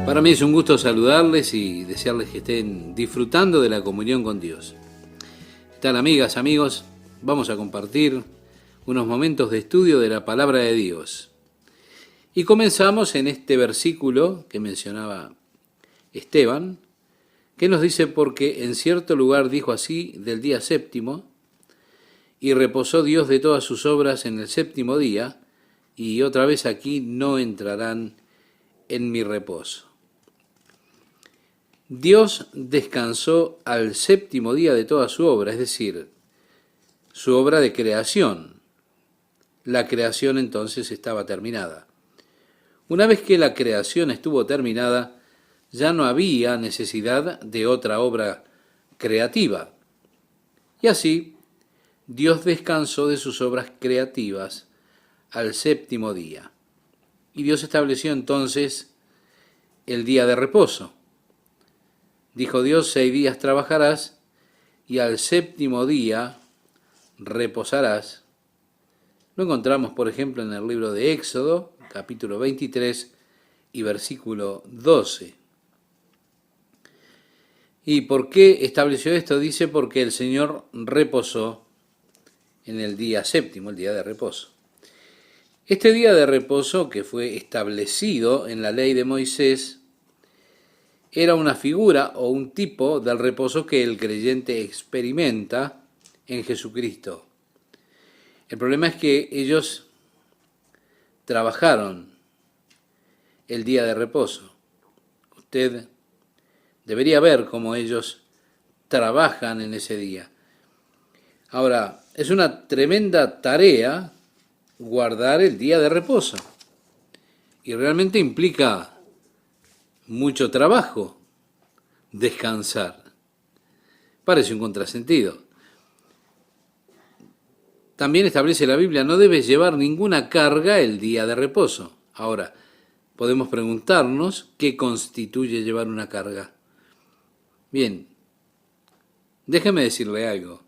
Para mí es un gusto saludarles y desearles que estén disfrutando de la comunión con Dios. ¿Qué tal, amigas, amigos? Vamos a compartir unos momentos de estudio de la palabra de Dios. Y comenzamos en este versículo que mencionaba Esteban, que nos dice: porque en cierto lugar dijo así del día séptimo, y reposó Dios de todas sus obras en el séptimo día, y otra vez aquí no entrarán en mi reposo. Dios descansó al séptimo día de toda su obra, es decir, su obra de creación. La creación entonces estaba terminada. Una vez que la creación estuvo terminada, ya no había necesidad de otra obra creativa. Y así, Dios descansó de sus obras creativas al séptimo día. Y Dios estableció entonces el día de reposo. Dijo Dios: 6 días trabajarás y al séptimo día reposarás. Lo encontramos, por ejemplo, en el libro de Éxodo, capítulo 23 y versículo 12. ¿Y por qué estableció esto? Dice: porque el Señor reposó en el día séptimo, el día de reposo. Este día de reposo, que fue establecido en la ley de Moisés, era una figura o un tipo del reposo que el creyente experimenta en Jesucristo. El problema es que ellos trabajaron el día de reposo. Usted debería ver cómo ellos trabajan en ese día. Ahora, es una tremenda tarea guardar el día de reposo. Y realmente implica mucho trabajo descansar. Parece un contrasentido. También establece la Biblia: no debes llevar ninguna carga el día de reposo. Ahora, podemos preguntarnos qué constituye llevar una carga. Bien, déjeme decirle algo.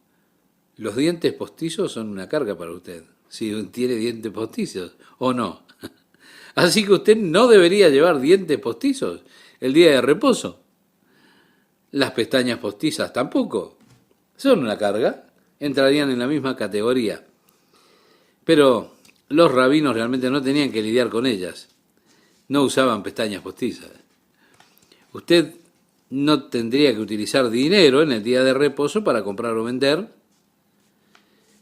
Los dientes postizos son una carga para usted, si tiene dientes postizos o no. Así que usted no debería llevar dientes postizos el día de reposo. Las pestañas postizas tampoco. Son una carga, entrarían en la misma categoría. Pero los rabinos realmente no tenían que lidiar con ellas. No usaban pestañas postizas. Usted no tendría que utilizar dinero en el día de reposo para comprar o vender.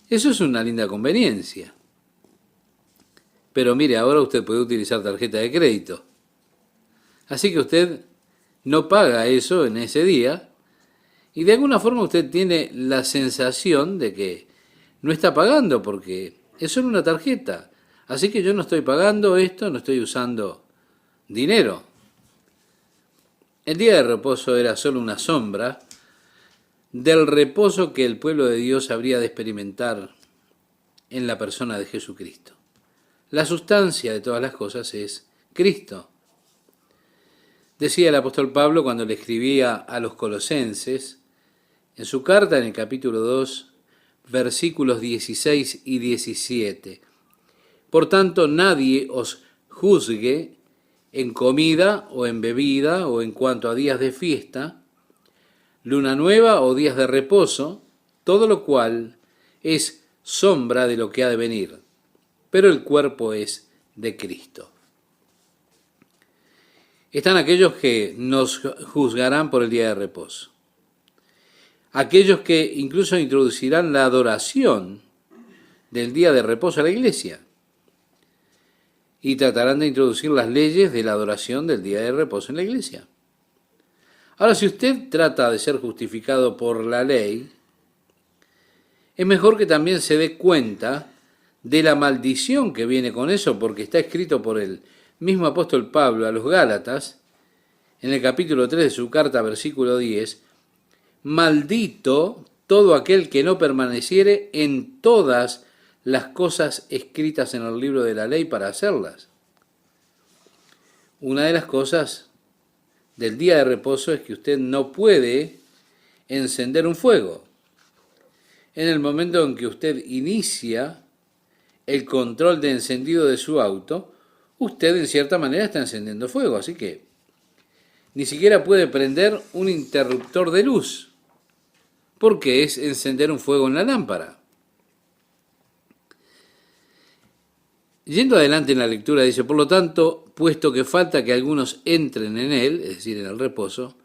Eso es una linda conveniencia. Pero mire, ahora usted puede utilizar tarjeta de crédito. Así que usted no paga eso en ese día y de alguna forma usted tiene la sensación de que no está pagando porque es solo una tarjeta. Así que yo no estoy pagando esto, no estoy usando dinero. El día de reposo era solo una sombra del reposo que el pueblo de Dios habría de experimentar en la persona de Jesucristo. La sustancia de todas las cosas es Cristo. Decía el apóstol Pablo cuando le escribía a los colosenses, en su carta en el capítulo 2, versículos 16 y 17. Por tanto, nadie os juzgue en comida o en bebida o en cuanto a días de fiesta, luna nueva o días de reposo, todo lo cual es sombra de lo que ha de venir, pero el cuerpo es de Cristo. Están aquellos que nos juzgarán por el día de reposo. Aquellos que incluso introducirán la adoración del día de reposo a la iglesia. Y tratarán de introducir las leyes de la adoración del día de reposo en la iglesia. Ahora, si usted trata de ser justificado por la ley, es mejor que también se dé cuenta de la maldición que viene con eso, porque está escrito por el mismo apóstol Pablo a los Gálatas, en el capítulo 3 de su carta, versículo 10, maldito todo aquel que no permaneciere en todas las cosas escritas en el libro de la ley para hacerlas. Una de las cosas del día de reposo es que usted no puede encender un fuego. En el momento en que usted inicia el control de encendido de su auto, usted en cierta manera está encendiendo fuego, así que ni siquiera puede prender un interruptor de luz, porque es encender un fuego en la lámpara. Yendo adelante en la lectura, dice, por lo tanto, puesto que falta que algunos entren en él, es decir, en el reposo,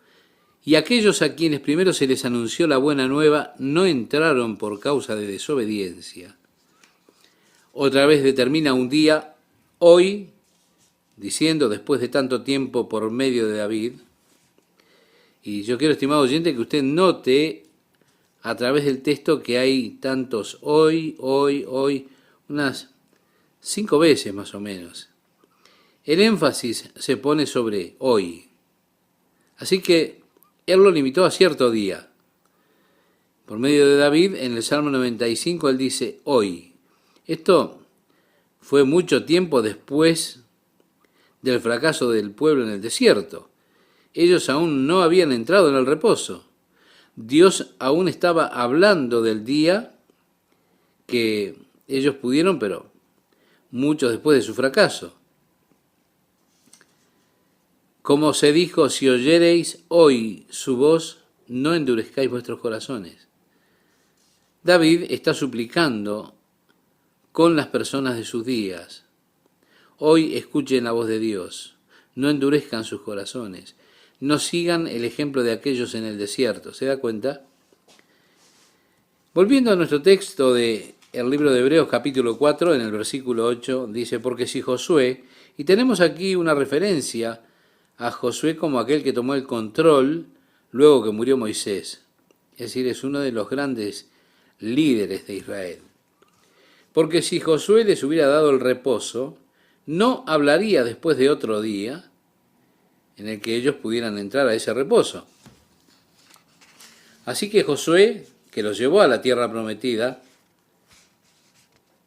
y aquellos a quienes primero se les anunció la buena nueva no entraron por causa de desobediencia. Otra vez determina un día, hoy, diciendo después de tanto tiempo por medio de David, y yo quiero, estimado oyente, que usted note a través del texto que hay tantos hoy, unas 5 veces más o menos. El énfasis se pone sobre hoy. Así que él lo limitó a cierto día. Por medio de David, en el Salmo 95, él dice hoy. Esto fue mucho tiempo después del fracaso del pueblo en el desierto. Ellos aún no habían entrado en el reposo. Dios aún estaba hablando del día que ellos pudieron, pero mucho después de su fracaso. Como se dijo, si oyereis hoy su voz, no endurezcáis vuestros corazones. David está suplicando con las personas de sus días. Hoy escuchen la voz de Dios, no endurezcan sus corazones, no sigan el ejemplo de aquellos en el desierto. ¿Se da cuenta? Volviendo a nuestro texto del libro de Hebreos capítulo 4, en el versículo 8, dice, porque si Josué, y tenemos aquí una referencia a Josué como aquel que tomó el control luego que murió Moisés, es decir, es uno de los grandes líderes de Israel. Porque si Josué les hubiera dado el reposo, no hablaría después de otro día en el que ellos pudieran entrar a ese reposo. Así que Josué, que los llevó a la tierra prometida,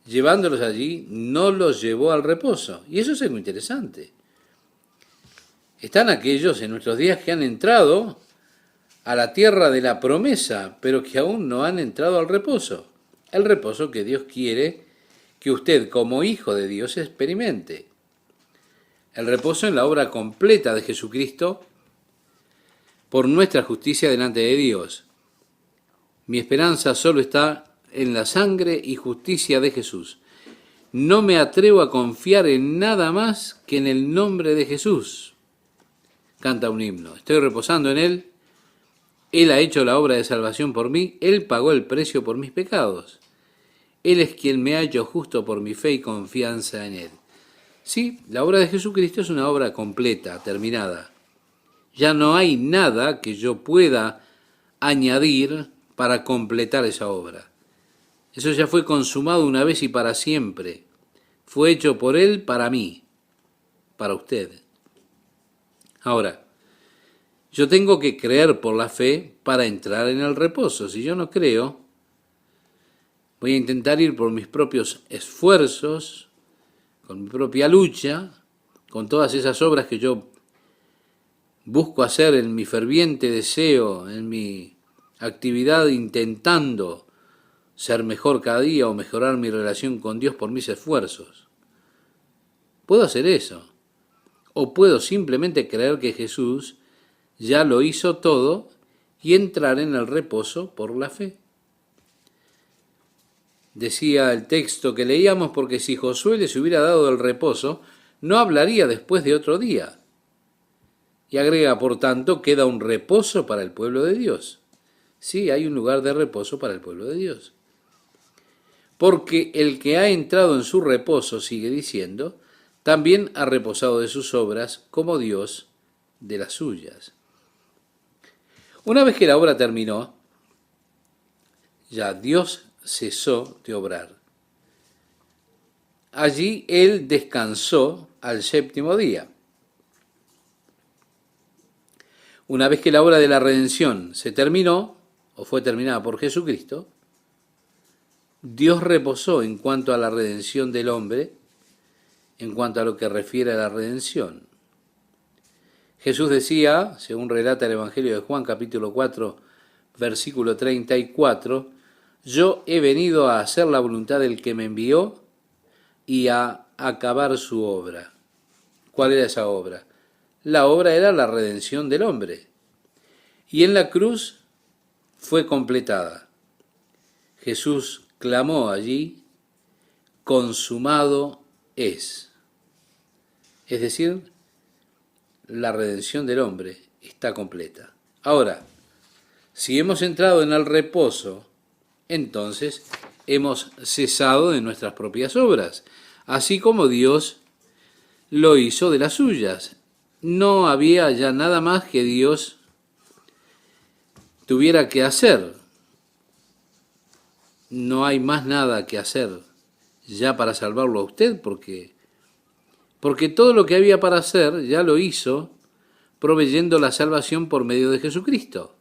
llevándolos allí, no los llevó al reposo. Y eso es algo interesante. Están aquellos en nuestros días que han entrado a la tierra de la promesa, pero que aún no han entrado al reposo. El reposo que Dios quiere que usted como hijo de Dios experimente. El reposo en la obra completa de Jesucristo por nuestra justicia delante de Dios. Mi esperanza solo está en la sangre y justicia de Jesús. No me atrevo a confiar en nada más que en el nombre de Jesús. Canta un himno. Estoy reposando en Él. Él ha hecho la obra de salvación por mí. Él pagó el precio por mis pecados. Él es quien me ha hecho justo por mi fe y confianza en Él. Sí, la obra de Jesucristo es una obra completa, terminada. Ya no hay nada que yo pueda añadir para completar esa obra. Eso ya fue consumado una vez y para siempre. Fue hecho por Él para mí, para usted. Ahora, yo tengo que creer por la fe para entrar en el reposo. Si yo no creo, voy a intentar ir por mis propios esfuerzos, con mi propia lucha, con todas esas obras que yo busco hacer en mi ferviente deseo, en mi actividad intentando ser mejor cada día o mejorar mi relación con Dios por mis esfuerzos. Puedo hacer eso. O puedo simplemente creer que Jesús ya lo hizo todo y entrar en el reposo por la fe. Decía el texto que leíamos, porque si Josué les hubiera dado el reposo, no hablaría después de otro día. Y agrega, por tanto, queda un reposo para el pueblo de Dios. Sí, hay un lugar de reposo para el pueblo de Dios. Porque el que ha entrado en su reposo, sigue diciendo, también ha reposado de sus obras como Dios de las suyas. Una vez que la obra terminó, ya Dios cesó de obrar. Allí Él descansó al séptimo día. Una vez que la obra de la redención se terminó, o fue terminada por Jesucristo, Dios reposó en cuanto a la redención del hombre, en cuanto a lo que refiere a la redención. Jesús decía, según relata el Evangelio de Juan, capítulo 4, versículo 34, yo he venido a hacer la voluntad del que me envió y a acabar su obra. ¿Cuál era esa obra? la obra era la redención del hombre. Y en la cruz fue completada. Jesús clamó allí, consumado es. Es decir, la redención del hombre está completa. Ahora, si hemos entrado en el reposo, entonces hemos cesado de nuestras propias obras, así como Dios lo hizo de las suyas. No había ya nada más que Dios tuviera que hacer. No hay más nada que hacer ya para salvarlo a usted, porque todo lo que había para hacer ya lo hizo proveyendo la salvación por medio de Jesucristo.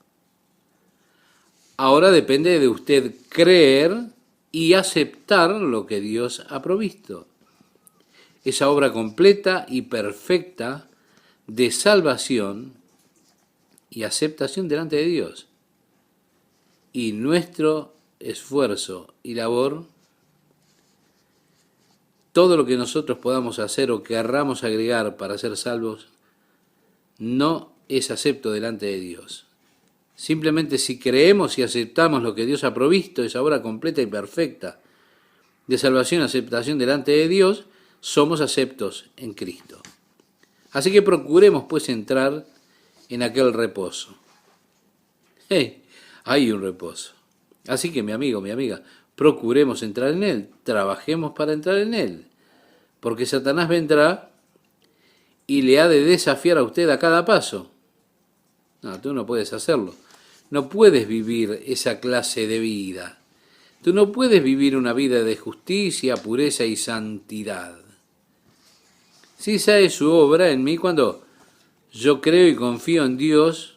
Ahora depende de usted creer y aceptar lo que Dios ha provisto. Esa obra completa y perfecta de salvación y aceptación delante de Dios. Y nuestro esfuerzo y labor, todo lo que nosotros podamos hacer o querramos agregar para ser salvos, no es acepto delante de Dios. Simplemente si creemos y aceptamos lo que Dios ha provisto, esa obra completa y perfecta de salvación y aceptación delante de Dios, somos aceptos en Cristo. Así que procuremos pues entrar en aquel reposo. Hay un reposo. Así que mi amigo, mi amiga, procuremos entrar en él, trabajemos para entrar en él, porque Satanás vendrá y le ha de desafiar a usted a cada paso. No, tú no puedes hacerlo. No puedes vivir esa clase de vida. Tú no puedes vivir una vida de justicia, pureza y santidad. Si esa es su obra en mí, cuando yo creo y confío en Dios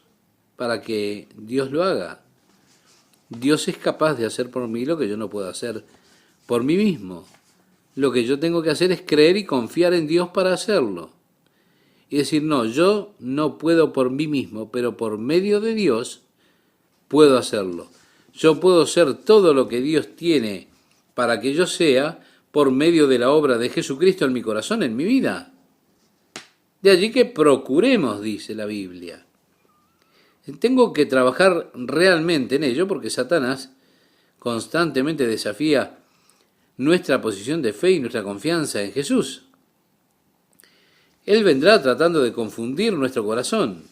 para que Dios lo haga. Dios es capaz de hacer por mí lo que yo no puedo hacer por mí mismo. Lo que yo tengo que hacer es creer y confiar en Dios para hacerlo. Y decir, no, yo no puedo por mí mismo, pero por medio de Dios puedo hacerlo. Yo puedo ser todo lo que Dios tiene para que yo sea por medio de la obra de Jesucristo en mi corazón, en mi vida. De allí que procuremos, dice la Biblia. Tengo que trabajar realmente en ello porque Satanás constantemente desafía nuestra posición de fe y nuestra confianza en Jesús. Él vendrá tratando de confundir nuestro corazón,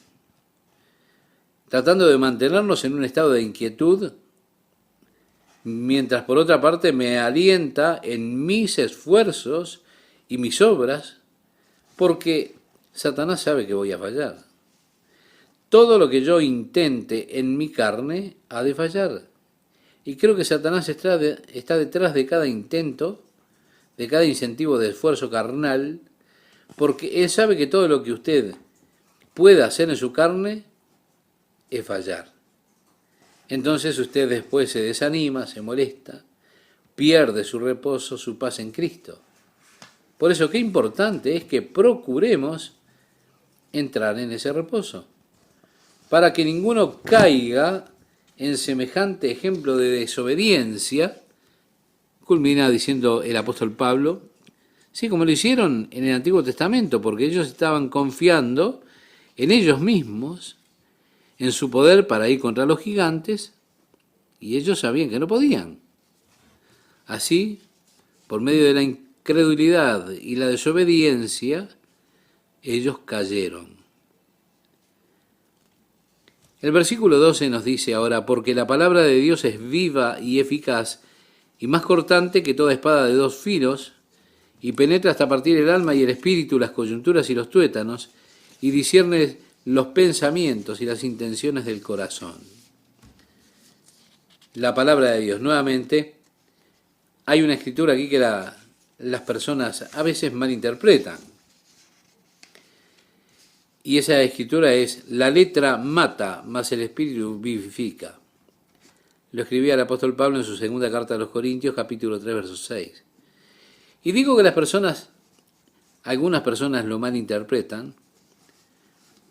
tratando de mantenernos en un estado de inquietud, mientras por otra parte me alienta en mis esfuerzos y mis obras, porque Satanás sabe que voy a fallar. Todo lo que yo intente en mi carne ha de fallar. Y creo que Satanás está detrás de cada intento, de cada incentivo de esfuerzo carnal, porque él sabe que todo lo que usted pueda hacer en su carne es fallar. Entonces usted después se desanima, se molesta, pierde su reposo, su paz en Cristo. Por eso qué importante es que procuremos entrar en ese reposo, para que ninguno caiga en semejante ejemplo de desobediencia, culmina diciendo el apóstol Pablo, sí, como lo hicieron en el Antiguo Testamento, porque ellos estaban confiando en ellos mismos, en su poder para ir contra los gigantes, y ellos sabían que no podían. Así, por medio de la incredulidad y la desobediencia, ellos cayeron. El versículo 12 nos dice ahora, porque la palabra de Dios es viva y eficaz, y más cortante que toda espada de dos filos, y penetra hasta partir el alma y el espíritu, las coyunturas y los tuétanos, y discierne los pensamientos y las intenciones del corazón. La palabra de Dios. Nuevamente, hay una escritura aquí que las personas a veces malinterpretan. Y esa escritura es, la letra mata, mas el espíritu vivifica. Lo escribía el apóstol Pablo en su segunda carta a los Corintios, capítulo 3, verso 6. Y digo que algunas personas lo malinterpretan,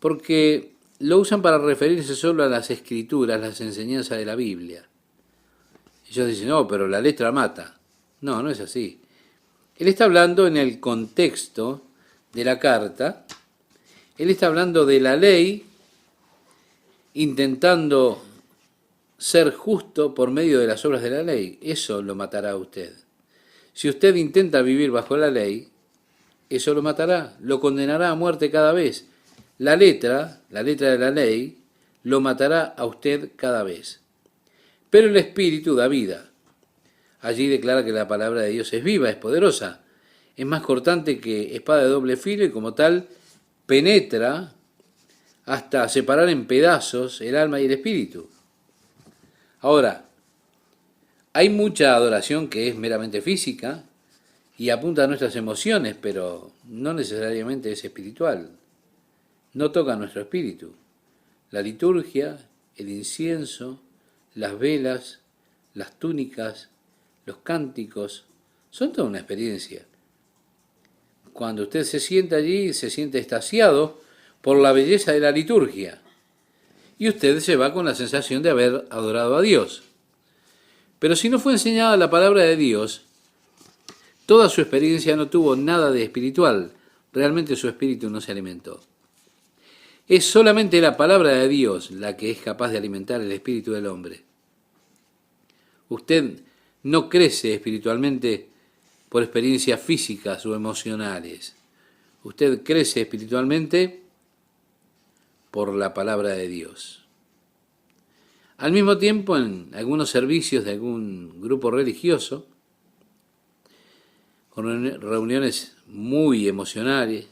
porque lo usan para referirse solo a las escrituras, las enseñanzas de la Biblia. Ellos dicen, no, pero la letra mata. No, no es así. Él está hablando en el contexto de la carta, Él está hablando de la ley, intentando ser justo por medio de las obras de la ley. Eso lo matará a usted. Si usted intenta vivir bajo la ley, eso lo matará, lo condenará a muerte cada vez. La letra de la ley, lo matará a usted cada vez. Pero el Espíritu da vida. Allí declara que la palabra de Dios es viva, es poderosa, es más cortante que espada de doble filo y como tal penetra hasta separar en pedazos el alma y el espíritu. Ahora, hay mucha adoración que es meramente física y apunta a nuestras emociones, pero no necesariamente es espiritual. No toca a nuestro espíritu. La liturgia, el incienso, las velas, las túnicas, los cánticos, son toda una experiencia. Cuando usted se sienta allí, se siente extasiado por la belleza de la liturgia. Y usted se va con la sensación de haber adorado a Dios. Pero si no fue enseñada la palabra de Dios, toda su experiencia no tuvo nada de espiritual. Realmente su espíritu no se alimentó. Es solamente la palabra de Dios la que es capaz de alimentar el espíritu del hombre. Usted no crece espiritualmente por experiencias físicas o emocionales. Usted crece espiritualmente por la palabra de Dios. Al mismo tiempo, en algunos servicios de algún grupo religioso, con reuniones muy emocionales,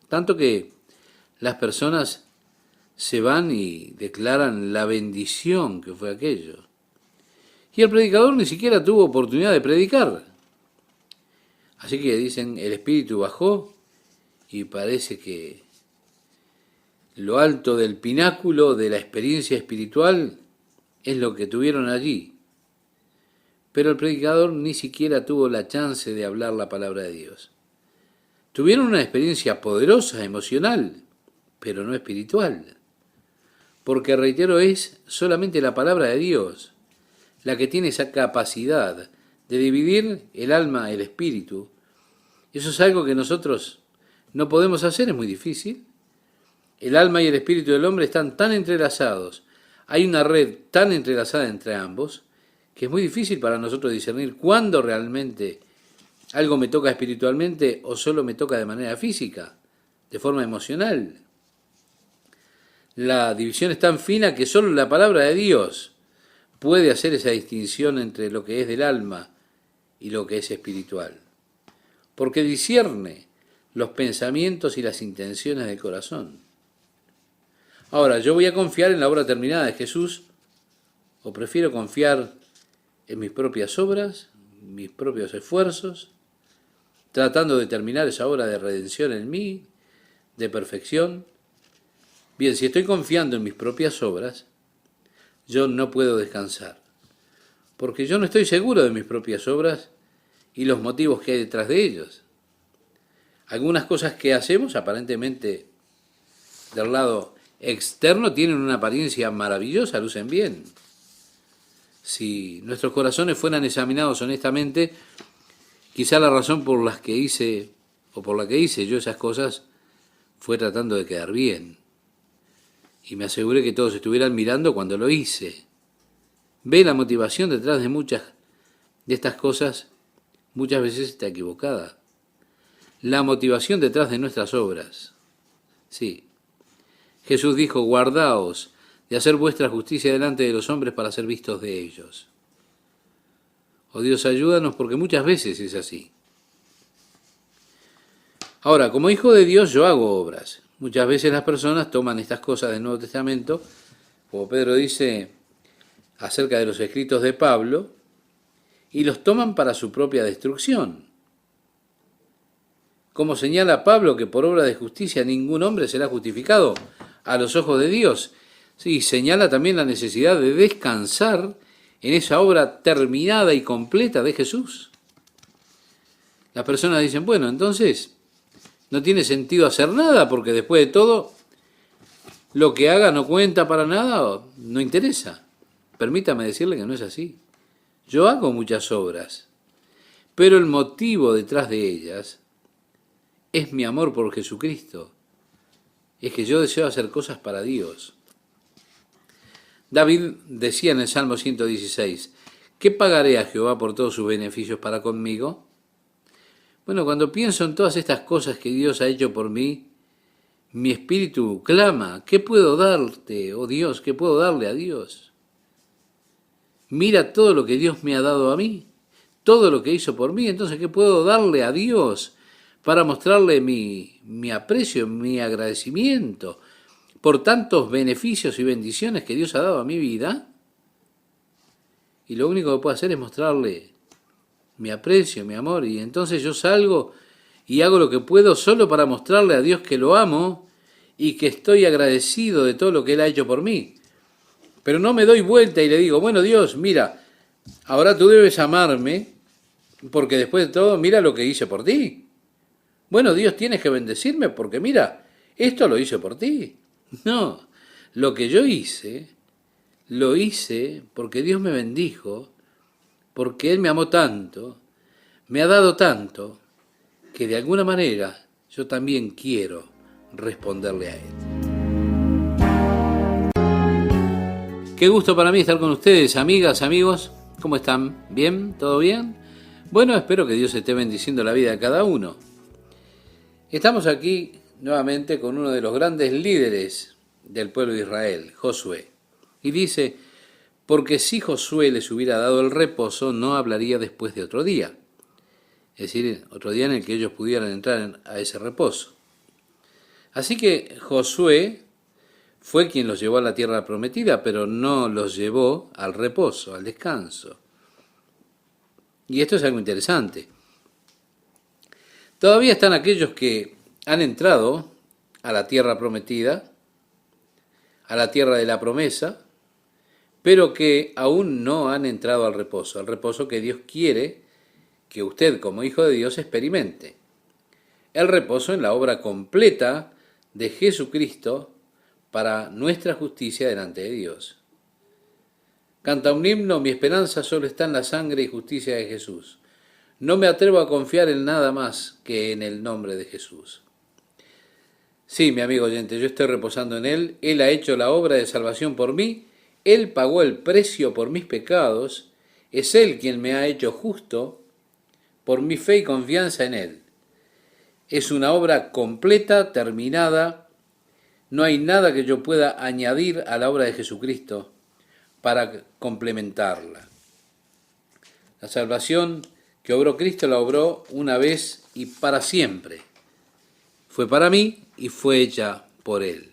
tanto que las personas se van y declaran la bendición que fue aquello. Y el predicador ni siquiera tuvo oportunidad de predicar. Así que dicen, el espíritu bajó y parece que lo alto del pináculo de la experiencia espiritual es lo que tuvieron allí. Pero el predicador ni siquiera tuvo la chance de hablar la palabra de Dios. Tuvieron una experiencia poderosa, emocional, pero no espiritual. Porque, reitero, es solamente la palabra de Dios la que tiene esa capacidad de dividir el alma y el espíritu. Eso es algo que nosotros no podemos hacer, es muy difícil. El alma y el espíritu del hombre están tan entrelazados, hay una red tan entrelazada entre ambos, que es muy difícil para nosotros discernir cuándo realmente algo me toca espiritualmente o solo me toca de manera física, de forma emocional. La división es tan fina que solo la palabra de Dios puede hacer esa distinción entre lo que es del alma y lo que es espiritual, porque discierne los pensamientos y las intenciones del corazón. Ahora, ¿yo voy a confiar en la obra terminada de Jesús o prefiero confiar en mis propias obras, mis propios esfuerzos, tratando de terminar esa obra de redención en mí, de perfección? Bien, si estoy confiando en mis propias obras, yo no puedo descansar, porque yo no estoy seguro de mis propias obras y los motivos que hay detrás de ellos. Algunas cosas que hacemos, aparentemente del lado externo, tienen una apariencia maravillosa, lucen bien. Si nuestros corazones fueran examinados honestamente, quizá la razón por las que hice, o por la que hice yo esas cosas, fue tratando de quedar bien. Y me aseguré que todos estuvieran mirando cuando lo hice. Ve, la motivación detrás de muchas de estas cosas muchas veces está equivocada. La motivación detrás de nuestras obras. Sí. Jesús dijo, guardaos de hacer vuestra justicia delante de los hombres para ser vistos de ellos. Oh Dios, ayúdanos, porque muchas veces es así. Ahora, como hijo de Dios yo hago obras. Muchas veces las personas toman estas cosas del Nuevo Testamento, como Pedro dice acerca de los escritos de Pablo, y los toman para su propia destrucción. Como señala Pablo que por obra de justicia ningún hombre será justificado a los ojos de Dios. Sí, señala también la necesidad de descansar en esa obra terminada y completa de Jesús. Las personas dicen, bueno, entonces no tiene sentido hacer nada, porque después de todo, lo que haga no cuenta para nada o no interesa. Permítame decirle que no es así. Yo hago muchas obras, pero el motivo detrás de ellas es mi amor por Jesucristo. es que yo deseo hacer cosas para Dios. David decía en el Salmo 116, ¿qué pagaré a Jehová por todos sus beneficios para conmigo? Bueno, cuando pienso en todas estas cosas que Dios ha hecho por mí, mi espíritu clama, ¿qué puedo darte, oh Dios? ¿Qué puedo darle a Dios? Mira todo lo que Dios me ha dado a mí, todo lo que hizo por mí, entonces, ¿qué puedo darle a Dios para mostrarle mi aprecio, mi agradecimiento por tantos beneficios y bendiciones que Dios ha dado a mi vida? Y lo único que puedo hacer es mostrarle mi aprecio, mi amor, y entonces yo salgo y hago lo que puedo solo para mostrarle a Dios que lo amo y que estoy agradecido de todo lo que Él ha hecho por mí. Pero no me doy vuelta y le digo, bueno Dios, mira, ahora tú debes amarme, porque después de todo, mira lo que hice por ti. Bueno Dios, tienes que bendecirme, porque mira, esto lo hice por ti. No, lo que yo hice, lo hice porque Dios me bendijo, porque Él me amó tanto, me ha dado tanto, que de alguna manera yo también quiero responderle a Él. Qué gusto para mí estar con ustedes, amigas, amigos. ¿Cómo están? ¿Bien? ¿Todo bien? Bueno, espero que Dios esté bendiciendo la vida de cada uno. Estamos aquí nuevamente con uno de los grandes líderes del pueblo de Israel, Josué. Y dice, porque si Josué les hubiera dado el reposo, no hablaría después de otro día. Es decir, otro día en el que ellos pudieran entrar a ese reposo. Así que Josué fue quien los llevó a la tierra prometida, pero no los llevó al reposo, al descanso. Y esto es algo interesante. Todavía están aquellos que han entrado a la tierra prometida, a la tierra de la promesa, pero que aún no han entrado al reposo que Dios quiere que usted como hijo de Dios experimente. El reposo en la obra completa de Jesucristo para nuestra justicia delante de Dios. Canta un himno, mi esperanza solo está en la sangre y justicia de Jesús. No me atrevo a confiar en nada más que en el nombre de Jesús. Sí, mi amigo oyente, yo estoy reposando en Él. Él ha hecho la obra de salvación por mí. Él pagó el precio por mis pecados. Es Él quien me ha hecho justo por mi fe y confianza en Él. Es una obra completa, terminada. No hay nada que yo pueda añadir a la obra de Jesucristo para complementarla. La salvación que obró Cristo la obró una vez y para siempre. Fue para mí y fue hecha por Él.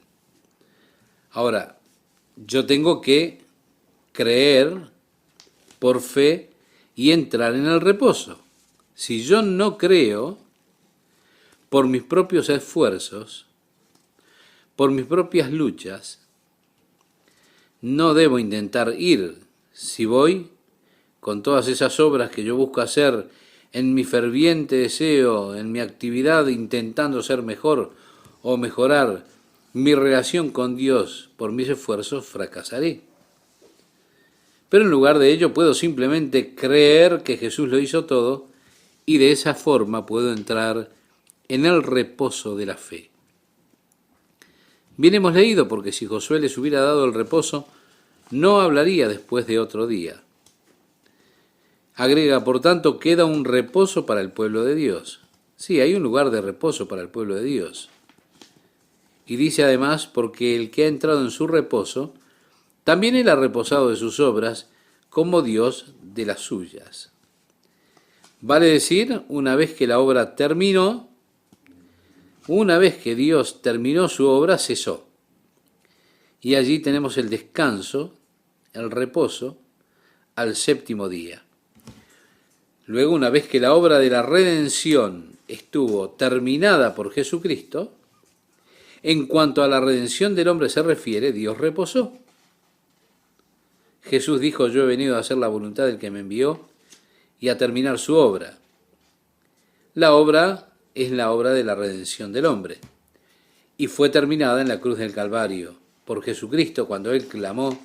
Ahora, yo tengo que creer por fe y entrar en el reposo. Si yo no creo, por mis propios esfuerzos, por mis propias luchas, no debo intentar ir. Si voy con todas esas obras que yo busco hacer en mi ferviente deseo, en mi actividad intentando ser mejor o mejorar mi relación con Dios por mis esfuerzos, fracasaré. Pero en lugar de ello puedo simplemente creer que Jesús lo hizo todo y de esa forma puedo entrar en el reposo de la fe. Bien hemos leído, porque si Josué les hubiera dado el reposo, no hablaría después de otro día. Agrega, por tanto, queda un reposo para el pueblo de Dios. Sí, hay un lugar de reposo para el pueblo de Dios. Y dice además, porque el que ha entrado en su reposo, también él ha reposado de sus obras, como Dios de las suyas. Vale decir, una vez que la obra terminó, una vez que Dios terminó su obra, cesó. Y allí tenemos el descanso, el reposo, al séptimo día. Luego, una vez que la obra de la redención estuvo terminada por Jesucristo, en cuanto a la redención del hombre se refiere, Dios reposó. Jesús dijo, yo he venido a hacer la voluntad del que me envió y a terminar su obra. La obra es la obra de la redención del hombre y fue terminada en la cruz del Calvario por Jesucristo cuando Él clamó,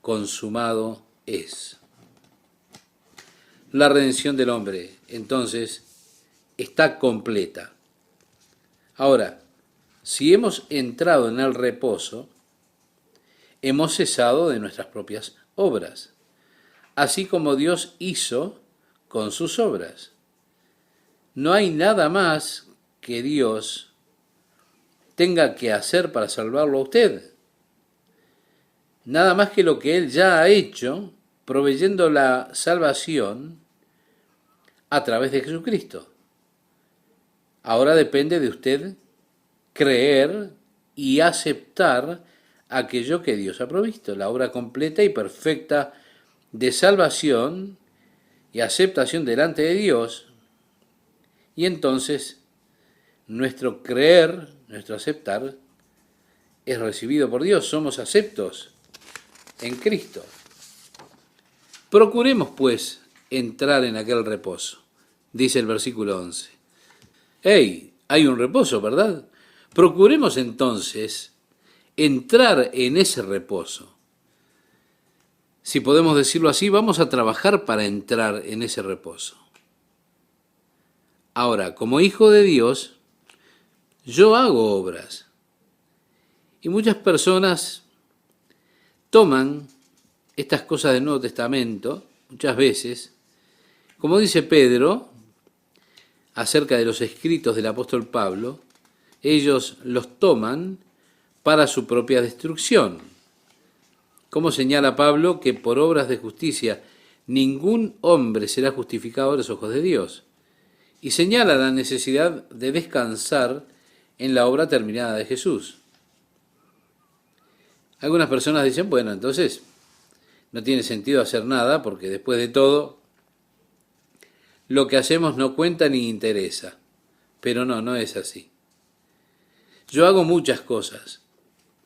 consumado es. La redención del hombre, entonces, está completa. Ahora, Si hemos entrado en el reposo, hemos cesado de nuestras propias obras, así como Dios hizo con sus obras. No hay nada más que Dios tenga que hacer para salvarlo a usted. Nada más que lo que Él ya ha hecho, proveyendo la salvación a través de Jesucristo. Ahora depende de usted creer y aceptar aquello que Dios ha provisto, la obra completa y perfecta de salvación y aceptación delante de Dios. Y entonces nuestro creer, nuestro aceptar, es recibido por Dios, somos aceptos en Cristo. Procuremos, pues, entrar en aquel reposo, dice el versículo 11. ¡Hey! Hay un reposo, ¿verdad? Procuremos entonces entrar en ese reposo. Si podemos decirlo así, vamos a trabajar para entrar en ese reposo. Ahora, como hijo de Dios, yo hago obras. Y muchas personas toman estas cosas del Nuevo Testamento, muchas veces, como dice Pedro, acerca de los escritos del apóstol Pablo, ellos los toman para su propia destrucción. Como señala Pablo que por obras de justicia ningún hombre será justificado a los ojos de Dios. Y señala la necesidad de descansar en la obra terminada de Jesús. Algunas personas dicen, bueno, entonces no tiene sentido hacer nada porque después de todo lo que hacemos no cuenta ni interesa. Pero no es así. Yo hago muchas cosas,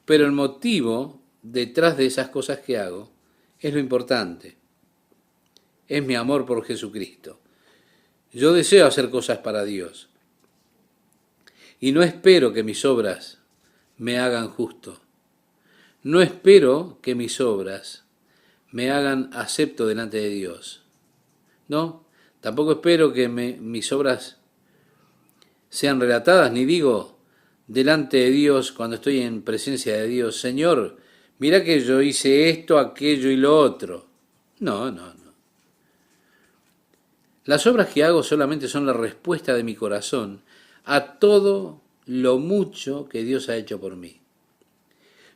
pero el motivo detrás de esas cosas que hago es lo importante. Es mi amor por Jesucristo. Yo deseo hacer cosas para Dios. Y no espero que mis obras me hagan justo. No espero que mis obras me hagan acepto delante de Dios. No, tampoco espero que mis obras sean relatadas, ni digo delante de Dios cuando estoy en presencia de Dios, Señor, mira que yo hice esto, aquello y lo otro. No. Las obras que hago solamente son la respuesta de mi corazón a todo lo mucho que Dios ha hecho por mí.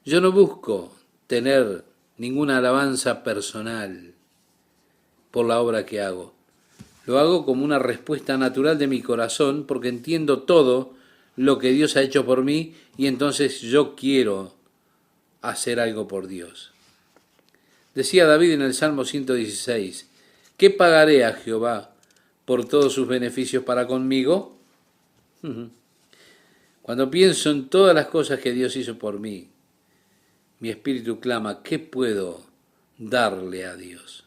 Yo no busco tener ninguna alabanza personal por la obra que hago. Lo hago como una respuesta natural de mi corazón porque entiendo todo lo que Dios ha hecho por mí y entonces yo quiero hacer algo por Dios. Decía David en el Salmo 116, ¿qué pagaré a Jehová por todos sus beneficios para conmigo? Cuando pienso en todas las cosas que Dios hizo por mí, mi espíritu clama, ¿qué puedo darle a Dios?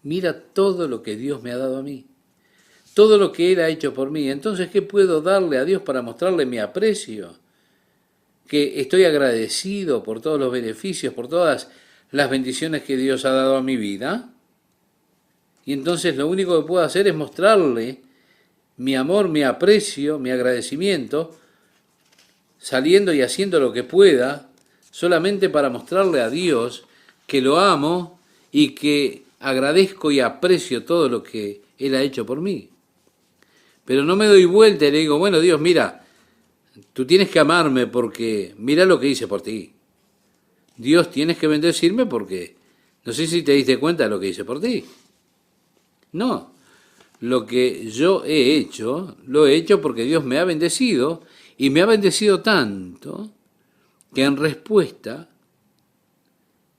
Mira todo lo que Dios me ha dado a mí, todo lo que Él ha hecho por mí. Entonces, ¿qué puedo darle a Dios para mostrarle mi aprecio? Que estoy agradecido por todos los beneficios, por todas las bendiciones que Dios ha dado a mi vida. Y entonces lo único que puedo hacer es mostrarle mi amor, mi aprecio, mi agradecimiento, saliendo y haciendo lo que pueda, solamente para mostrarle a Dios que lo amo y que agradezco y aprecio todo lo que Él ha hecho por mí. Pero no me doy vuelta y le digo, bueno, Dios, mira, tú tienes que amarme porque mira lo que hice por ti. Dios, tienes que bendecirme porque no sé si te diste cuenta de lo que hice por ti. No, lo que yo he hecho, lo he hecho porque Dios me ha bendecido y me ha bendecido tanto que en respuesta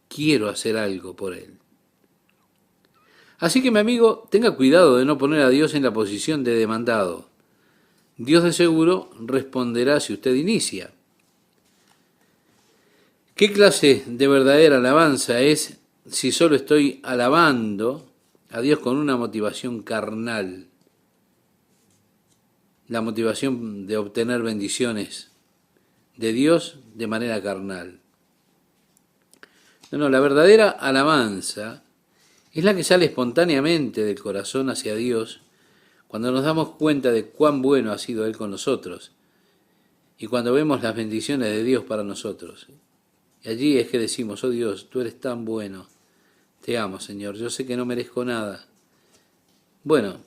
quiero hacer algo por Él. Así que mi amigo, tenga cuidado de no poner a Dios en la posición de demandado. Dios de seguro responderá si usted inicia. ¿Qué clase de verdadera alabanza es si solo estoy alabando a Dios con una motivación carnal? La motivación de obtener bendiciones de Dios de manera carnal. No, la verdadera alabanza es la que sale espontáneamente del corazón hacia Dios cuando nos damos cuenta de cuán bueno ha sido Él con nosotros y cuando vemos las bendiciones de Dios para nosotros. Y allí es que decimos, oh Dios, tú eres tan bueno, te amo, Señor, yo sé que no merezco nada. Bueno,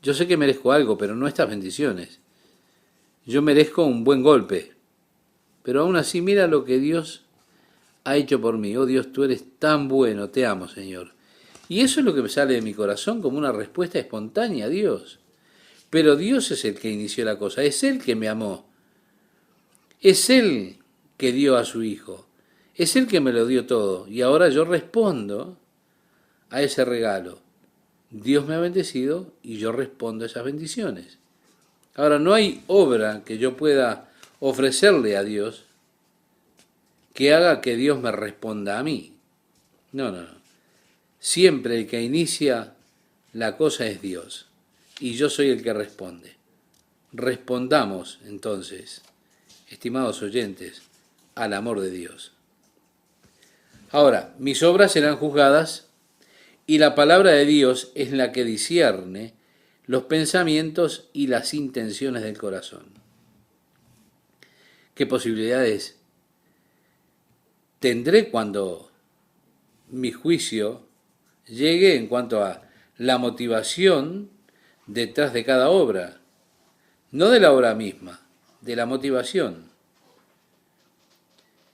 yo sé que merezco algo, pero no estas bendiciones. Yo merezco un buen golpe, pero aún así mira lo que Dios ha hecho por mí. Oh Dios, tú eres tan bueno, te amo, Señor. Y eso es lo que me sale de mi corazón como una respuesta espontánea a Dios. Pero Dios es el que inició la cosa, es Él que me amó. Es Él que dio a su Hijo. Es Él que me lo dio todo. Y ahora yo respondo a ese regalo. Dios me ha bendecido y yo respondo a esas bendiciones. Ahora, no hay obra que yo pueda ofrecerle a Dios que haga que Dios me responda a mí. No, no, no. Siempre el que inicia la cosa es Dios y yo soy el que responde. Respondamos entonces, estimados oyentes, al amor de Dios. Ahora, mis obras serán juzgadas y la palabra de Dios es la que discierne los pensamientos y las intenciones del corazón. ¿Qué posibilidades tendré cuando mi juicio llegue en cuanto a la motivación detrás de cada obra? No de la obra misma, de la motivación.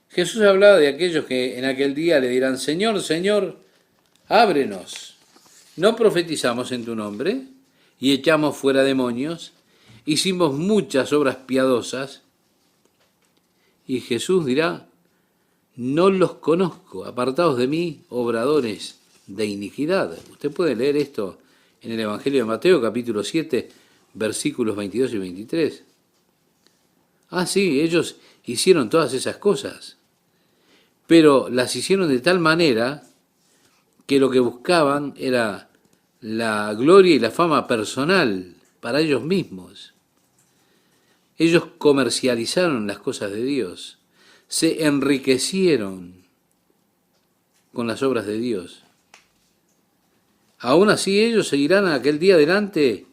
Jesús hablaba de aquellos que en aquel día le dirán, Señor, Señor, ábrenos. ¿No profetizamos en tu nombre? Y echamos fuera demonios, hicimos muchas obras piadosas. Y Jesús dirá, no los conozco, apartados de mí, obradores de iniquidad. Usted puede leer esto en el Evangelio de Mateo, capítulo 7, versículos 22 y 23. Ah, sí, ellos hicieron todas esas cosas, pero las hicieron de tal manera que lo que buscaban era la gloria y la fama personal para ellos mismos. Ellos comercializaron las cosas de Dios, se enriquecieron con las obras de Dios. Aún así ellos seguirán aquel día delante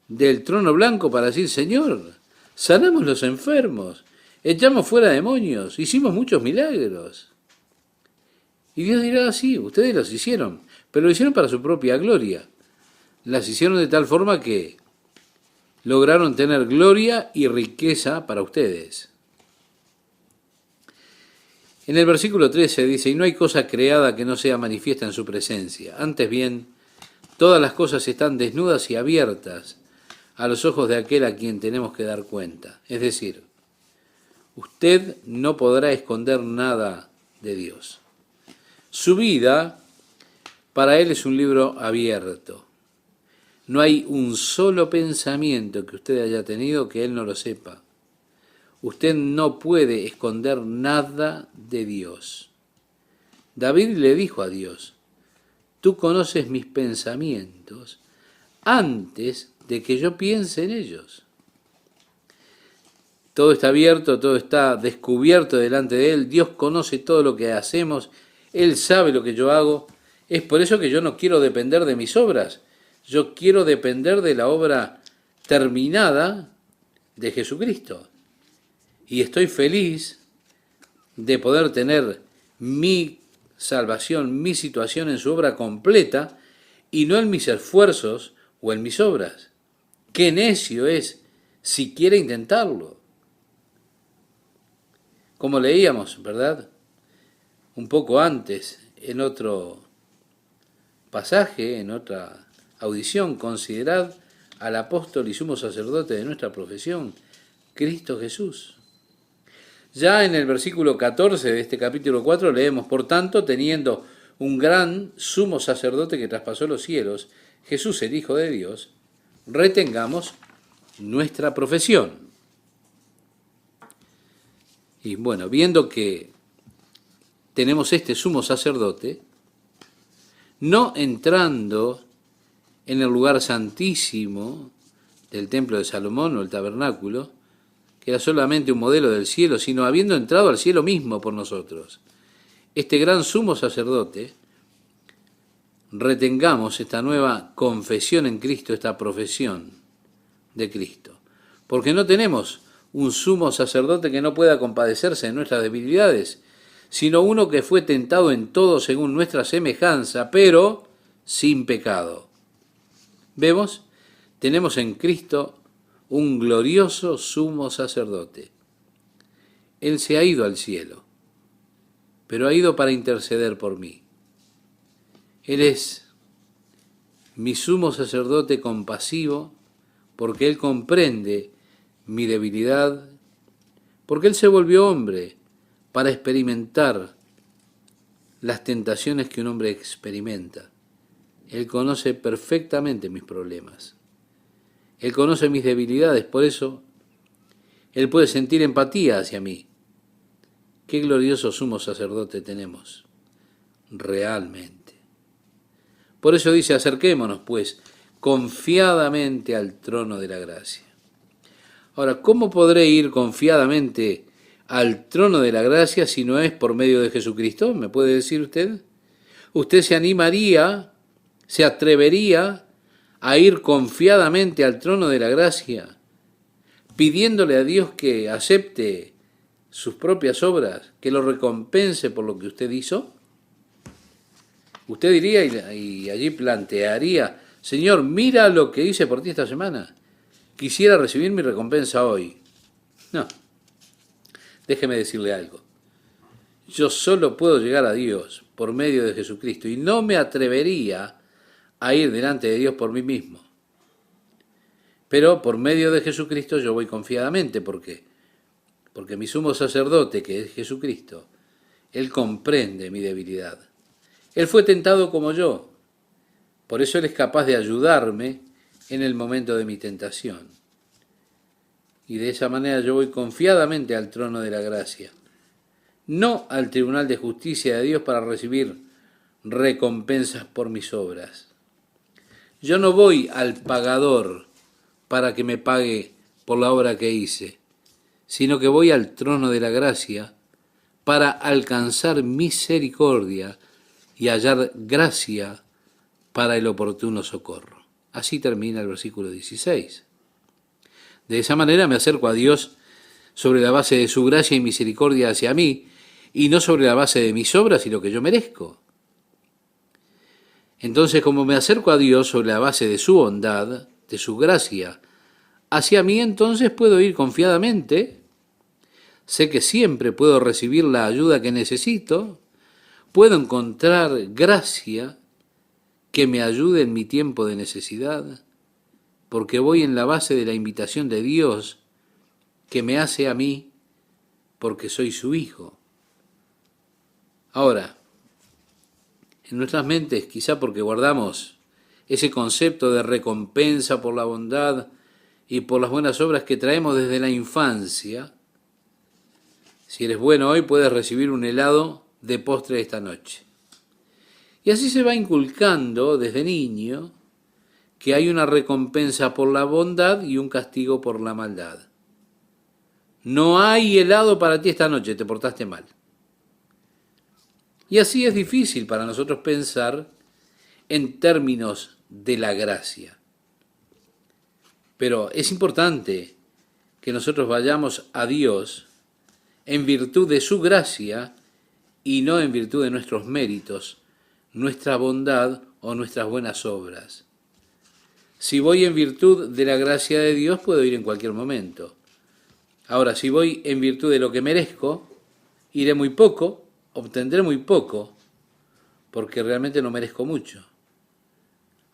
del trono blanco para decir, Señor, sanamos los enfermos, echamos fuera demonios, hicimos muchos milagros. Y Dios dirá, sí, ustedes los hicieron, pero lo hicieron para su propia gloria. Las hicieron de tal forma que lograron tener gloria y riqueza para ustedes. En el versículo 13 dice, y no hay cosa creada que no sea manifiesta en su presencia. Antes bien, todas las cosas están desnudas y abiertas a los ojos de aquel a quien tenemos que dar cuenta. Es decir, usted no podrá esconder nada de Dios. Su vida, para Él, es un libro abierto. No hay un solo pensamiento que usted haya tenido que Él no lo sepa. Usted no puede esconder nada de Dios. David le dijo a Dios, tú conoces mis pensamientos antes de que yo piense en ellos. Todo está abierto, todo está descubierto delante de Él. Dios conoce todo lo que hacemos. Él sabe lo que yo hago. Es por eso que yo no quiero depender de mis obras. Yo quiero depender de la obra terminada de Jesucristo. Y estoy feliz de poder tener mi salvación, mi situación en su obra completa y no en mis esfuerzos o en mis obras. Qué necio es si quiere intentarlo. Como leíamos, ¿verdad? Un poco antes, en otro pasaje, en otra audición, considerad al apóstol y sumo sacerdote de nuestra profesión, Cristo Jesús. Ya en el versículo 14 de este capítulo 4 leemos, por tanto, teniendo un gran sumo sacerdote que traspasó los cielos, Jesús el Hijo de Dios, retengamos nuestra profesión. Y bueno, viendo que tenemos este sumo sacerdote, no entrando en el lugar santísimo del templo de Salomón o el tabernáculo, que era solamente un modelo del cielo, sino habiendo entrado al cielo mismo por nosotros. Este gran sumo sacerdote, retengamos esta nueva confesión en Cristo, esta profesión de Cristo, porque no tenemos un sumo sacerdote que no pueda compadecerse de nuestras debilidades, sino uno que fue tentado en todo según nuestra semejanza, pero sin pecado. ¿Vemos? Tenemos en Cristo un glorioso sumo sacerdote. Él se ha ido al cielo, pero ha ido para interceder por mí. Él es mi sumo sacerdote compasivo, porque Él comprende mi debilidad, porque Él se volvió hombre para experimentar las tentaciones que un hombre experimenta. Él conoce perfectamente mis problemas. Él conoce mis debilidades, por eso Él puede sentir empatía hacia mí. Qué glorioso sumo sacerdote tenemos, realmente. Por eso dice, acerquémonos, pues, confiadamente al trono de la gracia. Ahora, ¿cómo podré ir confiadamente al trono de la gracia si no es por medio de Jesucristo? ¿Me puede decir usted? ¿Usted se animaría, se atrevería a ir confiadamente al trono de la gracia, pidiéndole a Dios que acepte sus propias obras, que lo recompense por lo que usted hizo? Usted diría y allí plantearía, Señor, mira lo que hice por ti esta semana. Quisiera recibir mi recompensa hoy. No, déjeme decirle algo. Yo solo puedo llegar a Dios por medio de Jesucristo y no me atrevería a ir delante de Dios por mí mismo. Pero por medio de Jesucristo yo voy confiadamente. ¿Por qué? Porque mi sumo sacerdote, que es Jesucristo, Él comprende mi debilidad. Él fue tentado como yo. Por eso Él es capaz de ayudarme en el momento de mi tentación. Y de esa manera yo voy confiadamente al trono de la gracia, no al tribunal de justicia de Dios para recibir recompensas por mis obras. Yo no voy al pagador para que me pague por la obra que hice, sino que voy al trono de la gracia para alcanzar misericordia y hallar gracia para el oportuno socorro. Así termina el versículo 16. De esa manera me acerco a Dios sobre la base de su gracia y misericordia hacia mí, y no sobre la base de mis obras y lo que yo merezco. Entonces, como me acerco a Dios sobre la base de su bondad, de su gracia hacia mí, entonces puedo ir confiadamente. Sé que siempre puedo recibir la ayuda que necesito, puedo encontrar gracia que me ayude en mi tiempo de necesidad, porque voy en la base de la invitación de Dios que me hace a mí porque soy su hijo. Ahora, en nuestras mentes, quizá porque guardamos ese concepto de recompensa por la bondad y por las buenas obras que traemos desde la infancia, si eres bueno hoy puedes recibir un helado de postre esta noche. Y así se va inculcando desde niño que hay una recompensa por la bondad y un castigo por la maldad. No hay helado para ti esta noche, te portaste mal. Y así es difícil para nosotros pensar en términos de la gracia. Pero es importante que nosotros vayamos a Dios en virtud de su gracia y no en virtud de nuestros méritos, nuestra bondad o nuestras buenas obras. Si voy en virtud de la gracia de Dios, puedo ir en cualquier momento. Ahora, si voy en virtud de lo que merezco, iré muy poco, obtendré muy poco, porque realmente no merezco mucho.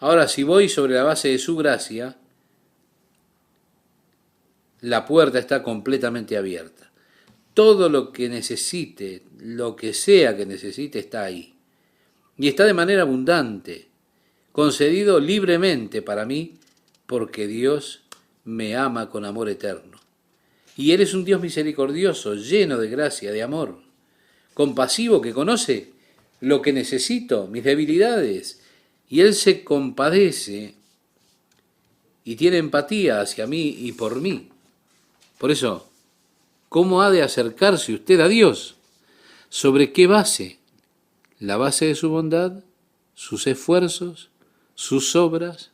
Ahora, si voy sobre la base de su gracia, la puerta está completamente abierta. Todo lo que necesite, lo que sea que necesite, está ahí. Y está de manera abundante, concedido libremente para mí, porque Dios me ama con amor eterno. Y Él es un Dios misericordioso, lleno de gracia, de amor, compasivo, que conoce lo que necesito, mis debilidades, y Él se compadece y tiene empatía hacia mí y por mí. Por eso, ¿cómo ha de acercarse usted a Dios? ¿Sobre qué base? ¿La base de su bondad, sus esfuerzos, sus obras,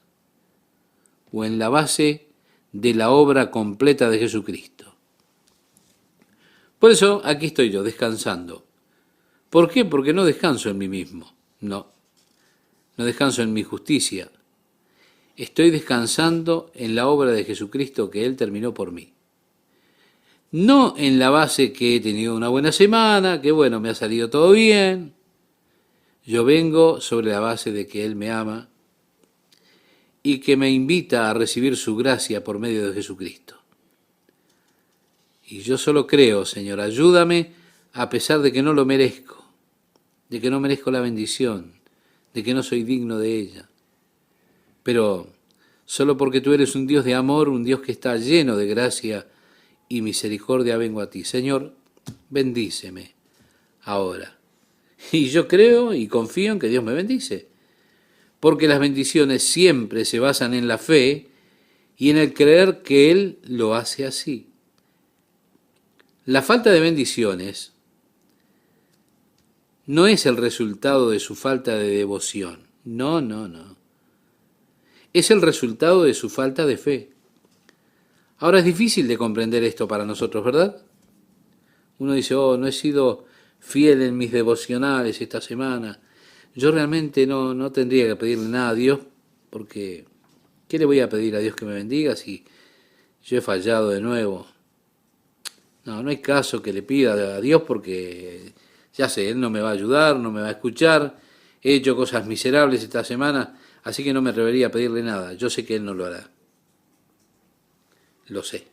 o en la base de la obra completa de Jesucristo? Por eso aquí estoy yo, descansando. ¿Por qué? Porque no descanso en mí mismo. No descanso en mi justicia. Estoy descansando en la obra de Jesucristo que Él terminó por mí. No en la base que he tenido una buena semana, que bueno, me ha salido todo bien. Yo vengo sobre la base de que Él me ama y que me invita a recibir su gracia por medio de Jesucristo. Y yo solo creo, Señor, ayúdame a pesar de que no lo merezco, de que no merezco la bendición, de que no soy digno de ella. Pero solo porque tú eres un Dios de amor, un Dios que está lleno de gracia y misericordia, vengo a ti. Señor, bendíceme ahora. Y yo creo y confío en que Dios me bendice, porque las bendiciones siempre se basan en la fe y en el creer que Él lo hace así. La falta de bendiciones no es el resultado de su falta de devoción. No. Es el resultado de su falta de fe. Ahora es difícil de comprender esto para nosotros, ¿verdad? Uno dice, no he sido fiel en mis devocionales esta semana. Yo realmente no tendría que pedirle nada a Dios, porque ¿qué le voy a pedir a Dios que me bendiga si yo he fallado de nuevo? No hay caso que le pida a Dios porque ya sé, Él no me va a ayudar, no me va a escuchar. He hecho cosas miserables esta semana, así que no me atrevería a pedirle nada. Yo sé que Él no lo hará. Lo sé.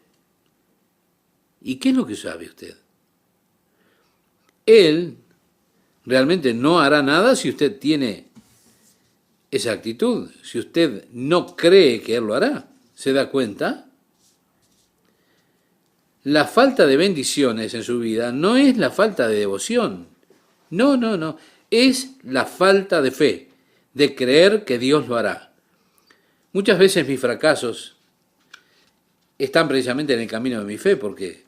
¿Y qué es lo que sabe usted? Él realmente no hará nada si usted tiene esa actitud, si usted no cree que Él lo hará. ¿Se da cuenta? La falta de bendiciones en su vida no es la falta de devoción. No. Es la falta de fe, de creer que Dios lo hará. Muchas veces mis fracasos están precisamente en el camino de mi fe, porque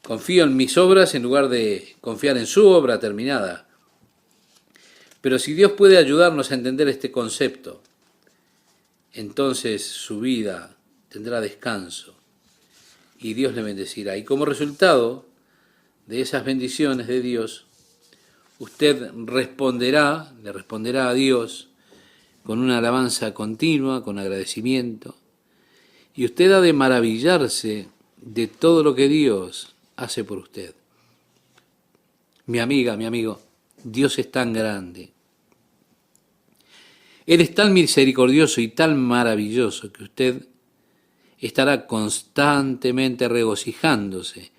confío en mis obras en lugar de confiar en su obra terminada. Pero si Dios puede ayudarnos a entender este concepto, entonces su vida tendrá descanso y Dios le bendecirá. Y como resultado de esas bendiciones de Dios, usted le responderá a Dios con una alabanza continua, con agradecimiento, y usted ha de maravillarse de todo lo que Dios hace por usted. Mi amiga, mi amigo, Dios es tan grande. Él es tan misericordioso y tan maravilloso que usted estará constantemente regocijándose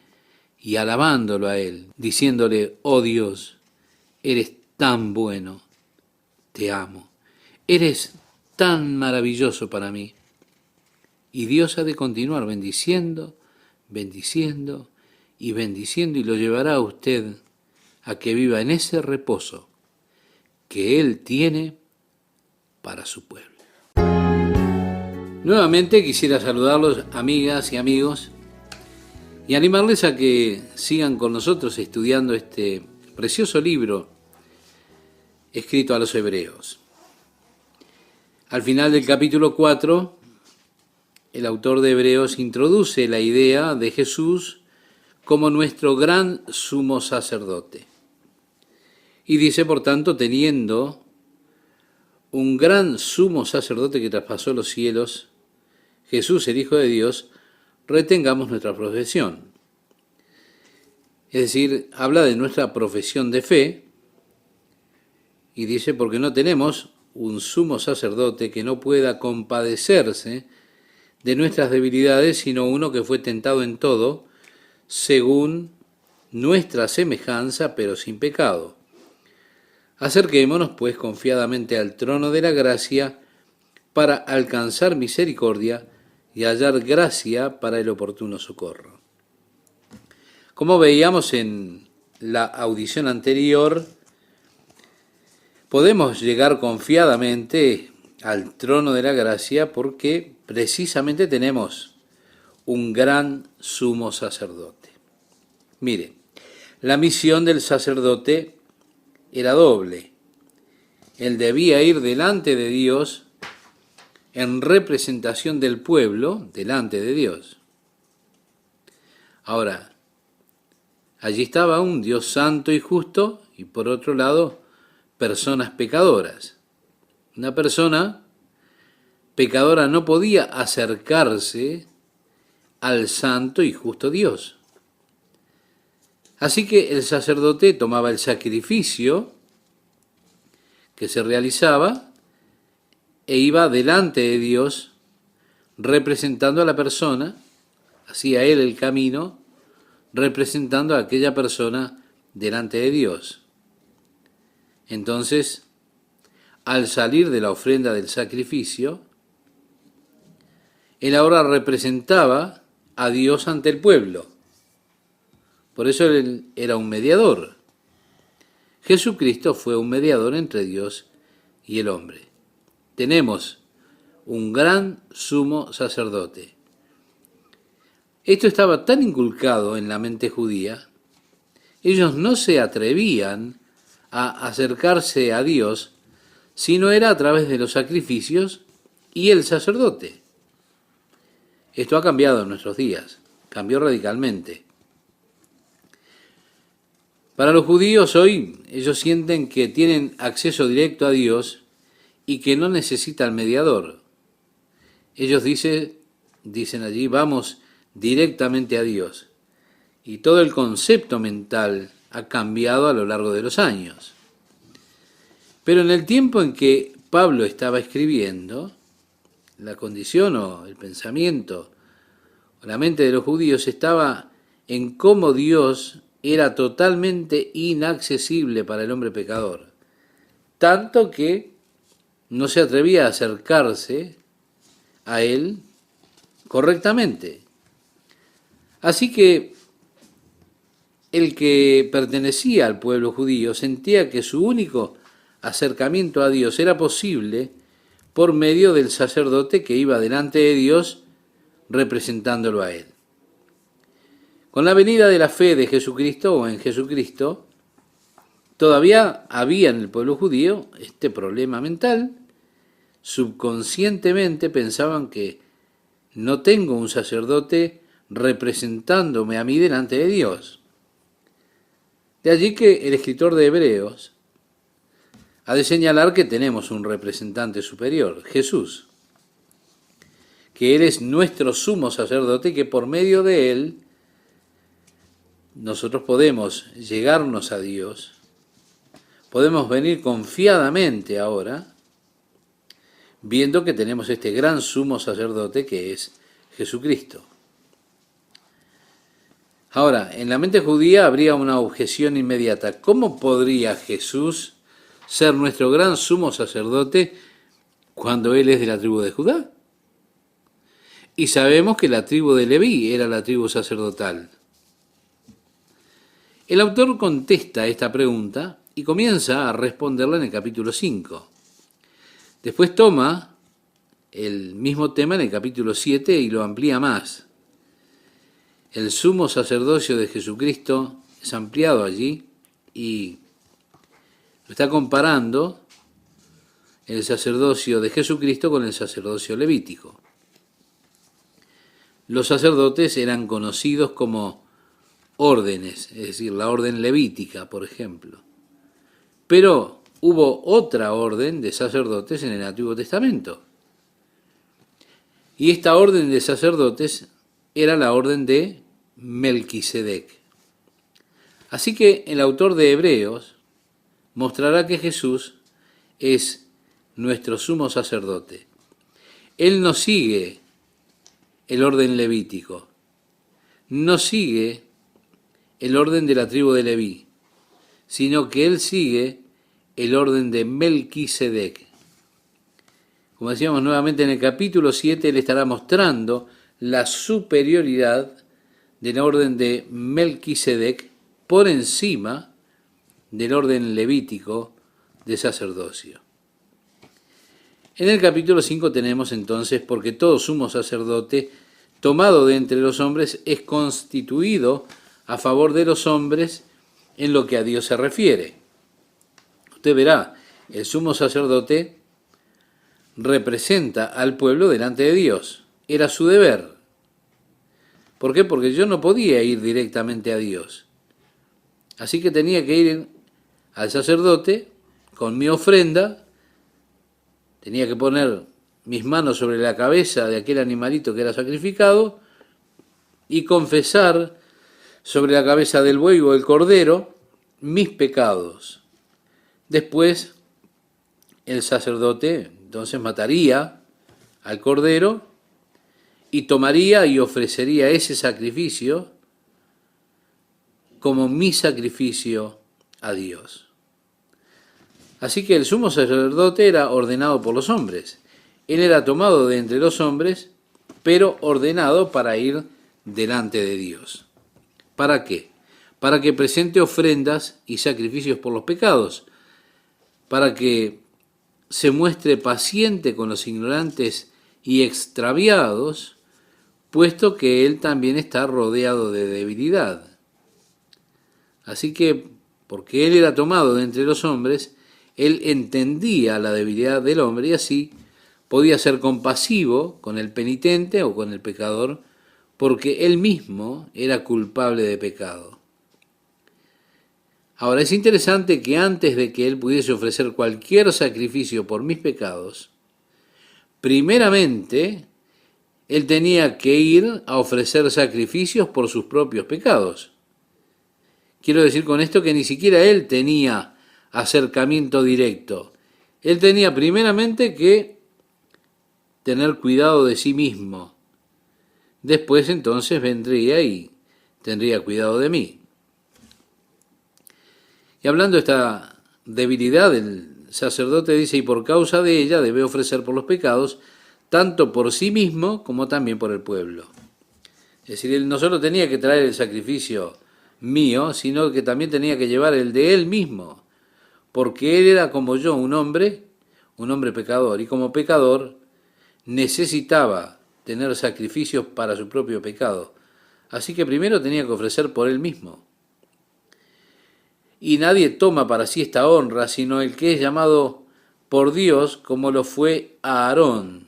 y alabándolo a Él, diciéndole, oh Dios, eres tan bueno, te amo, eres tan maravilloso para mí. Y Dios ha de continuar bendiciendo y lo llevará a usted a que viva en ese reposo que Él tiene para su pueblo. Nuevamente quisiera saludarlos, amigas y amigos, y animarles a que sigan con nosotros estudiando este precioso libro escrito a los hebreos. Al final del capítulo 4, el autor de Hebreos introduce la idea de Jesús como nuestro gran sumo sacerdote. Y dice, por tanto, teniendo un gran sumo sacerdote que traspasó los cielos, Jesús, el Hijo de Dios, retengamos nuestra profesión. Es decir, habla de nuestra profesión de fe y dice, porque no tenemos un sumo sacerdote que no pueda compadecerse de nuestras debilidades, sino uno que fue tentado en todo, según nuestra semejanza, pero sin pecado. Acerquémonos, pues, confiadamente al trono de la gracia para alcanzar misericordia y hallar gracia para el oportuno socorro. Como veíamos en la audición anterior, podemos llegar confiadamente al trono de la gracia porque precisamente tenemos un gran sumo sacerdote. Mire, la misión del sacerdote era doble. Él debía ir delante de Dios en representación del pueblo, delante de Dios. Ahora, Allí estaba un Dios santo y justo y por otro lado personas pecadoras. Una persona pecadora no podía acercarse al santo y justo Dios. Así que el sacerdote tomaba el sacrificio que se realizaba e iba delante de Dios representando a la persona, hacía él el camino, representando a aquella persona delante de Dios. Entonces, al salir de la ofrenda del sacrificio, él ahora representaba a Dios ante el pueblo. Por eso él era un mediador. Jesucristo fue un mediador entre Dios y el hombre. Tenemos un gran sumo sacerdote. Esto estaba tan inculcado en la mente judía, ellos no se atrevían a acercarse a Dios si no era a través de los sacrificios y el sacerdote. Esto ha cambiado en nuestros días, cambió radicalmente. Para los judíos hoy, ellos sienten que tienen acceso directo a Dios y que no necesitan mediador. Ellos dicen allí, vamos directamente a Dios. Y todo el concepto mental ha cambiado a lo largo de los años. Pero en el tiempo en que Pablo estaba escribiendo, la condición o el pensamiento o la mente de los judíos estaba en cómo Dios era totalmente inaccesible para el hombre pecador, tanto que no se atrevía a acercarse a él correctamente. Así que el que pertenecía al pueblo judío sentía que su único acercamiento a Dios era posible por medio del sacerdote que iba delante de Dios representándolo a él. Con la venida de la fe de Jesucristo o en Jesucristo, todavía había en el pueblo judío este problema mental. Subconscientemente pensaban que no tengo un sacerdote representándome a mí delante de Dios. De allí que el escritor de Hebreos ha de señalar que tenemos un representante superior, Jesús, que Él es nuestro sumo sacerdote, que por medio de Él nosotros podemos llegarnos a Dios, podemos venir confiadamente ahora, viendo que tenemos este gran sumo sacerdote que es Jesucristo. Ahora, en la mente judía habría una objeción inmediata. ¿Cómo podría Jesús ser nuestro gran sumo sacerdote cuando Él es de la tribu de Judá? Y sabemos que la tribu de Leví era la tribu sacerdotal. El autor contesta esta pregunta y comienza a responderla en el capítulo 5. Después toma el mismo tema en el capítulo 7 y lo amplía más. El sumo sacerdocio de Jesucristo es ampliado allí y lo está comparando el sacerdocio de Jesucristo con el sacerdocio levítico. Los sacerdotes eran conocidos como órdenes, es decir, la orden levítica, por ejemplo. Pero hubo otra orden de sacerdotes en el Antiguo Testamento. Y esta orden de sacerdotes era la orden de Melquisedec. Así que el autor de Hebreos mostrará que Jesús es nuestro sumo sacerdote. Él no sigue el orden levítico, no sigue el orden de la tribu de Leví, sino que él sigue el orden de Melquisedec. Como decíamos nuevamente en el capítulo 7, él estará mostrando la superioridad del orden de Melquisedec por encima del orden levítico de sacerdocio. En el capítulo 5 tenemos entonces, porque todo sumo sacerdote tomado de entre los hombres es constituido a favor de los hombres en lo que a Dios se refiere. Usted verá, el sumo sacerdote representa al pueblo delante de Dios. Era su deber. ¿Por qué? Porque yo no podía ir directamente a Dios. Así que tenía que ir al sacerdote con mi ofrenda, tenía que poner mis manos sobre la cabeza de aquel animalito que era sacrificado y confesar sobre la cabeza del buey o del cordero mis pecados. Después el sacerdote entonces mataría al cordero y tomaría y ofrecería ese sacrificio como mi sacrificio a Dios. Así que el sumo sacerdote era ordenado por los hombres. Él era tomado de entre los hombres, pero ordenado para ir delante de Dios. ¿Para qué? Para que presente ofrendas y sacrificios por los pecados, para que se muestre paciente con los ignorantes y extraviados, puesto que él también está rodeado de debilidad. Así que, porque él era tomado de entre los hombres, él entendía la debilidad del hombre y así podía ser compasivo con el penitente o con el pecador, porque él mismo era culpable de pecado. Ahora, es interesante que antes de que él pudiese ofrecer cualquier sacrificio por mis pecados, primeramente, él tenía que ir a ofrecer sacrificios por sus propios pecados. Quiero decir con esto que ni siquiera él tenía acercamiento directo. Él tenía primeramente que tener cuidado de sí mismo. Después entonces vendría y tendría cuidado de mí. Y hablando de esta debilidad, el sacerdote dice, y por causa de ella debe ofrecer por los pecados, tanto por sí mismo como también por el pueblo. Es decir, él no solo tenía que traer el sacrificio mío, sino que también tenía que llevar el de él mismo, porque él era como yo, un hombre pecador, y como pecador necesitaba tener sacrificios para su propio pecado. Así que primero tenía que ofrecer por él mismo. Y nadie toma para sí esta honra, sino el que es llamado por Dios, como lo fue Aarón,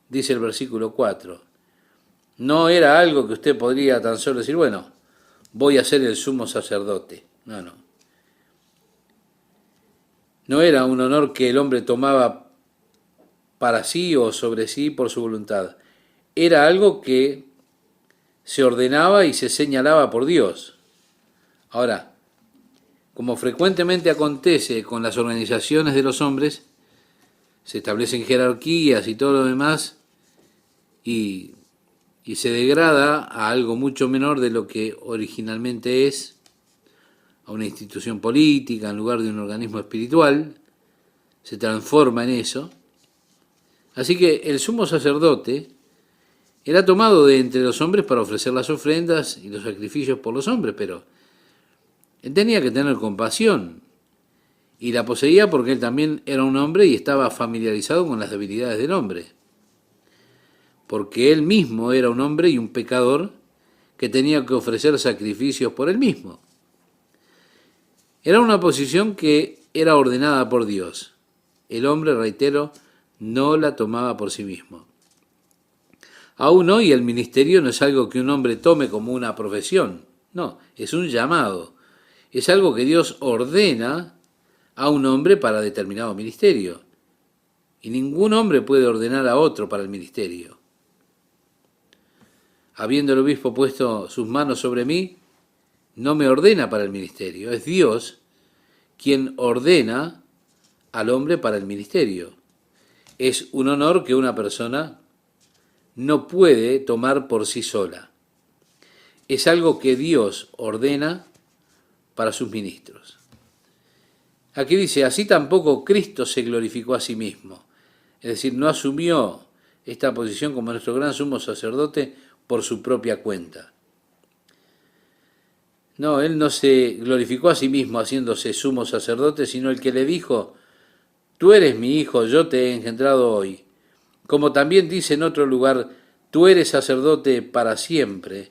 dice el versículo 4. No era algo que usted podría tan solo decir, bueno, voy a ser el sumo sacerdote. No. No era un honor que el hombre tomaba para sí o sobre sí por su voluntad. Era algo que se ordenaba y se señalaba por Dios. Ahora, como frecuentemente acontece con las organizaciones de los hombres, se establecen jerarquías y todo lo demás, y se degrada a algo mucho menor de lo que originalmente es, a una institución política en lugar de un organismo espiritual, se transforma en eso. Así que el sumo sacerdote era tomado de entre los hombres para ofrecer las ofrendas y los sacrificios por los hombres, pero él tenía que tener compasión y la poseía porque él también era un hombre y estaba familiarizado con las debilidades del hombre. Porque él mismo era un hombre y un pecador que tenía que ofrecer sacrificios por él mismo. Era una posición que era ordenada por Dios. El hombre, reitero, no la tomaba por sí mismo. Aún hoy el ministerio no es algo que un hombre tome como una profesión, no, es un llamado. Es algo que Dios ordena a un hombre para determinado ministerio. Y ningún hombre puede ordenar a otro para el ministerio. Habiendo el obispo puesto sus manos sobre mí, no me ordena para el ministerio. Es Dios quien ordena al hombre para el ministerio. Es un honor que una persona no puede tomar por sí sola. Es algo que Dios ordena para sus ministros. Aquí dice, así tampoco Cristo se glorificó a sí mismo. Es decir, no asumió esta posición como nuestro gran sumo sacerdote por su propia cuenta. No, él no se glorificó a sí mismo haciéndose sumo sacerdote, sino el que le dijo, tú eres mi hijo, yo te he engendrado hoy. Como también dice en otro lugar, tú eres sacerdote para siempre,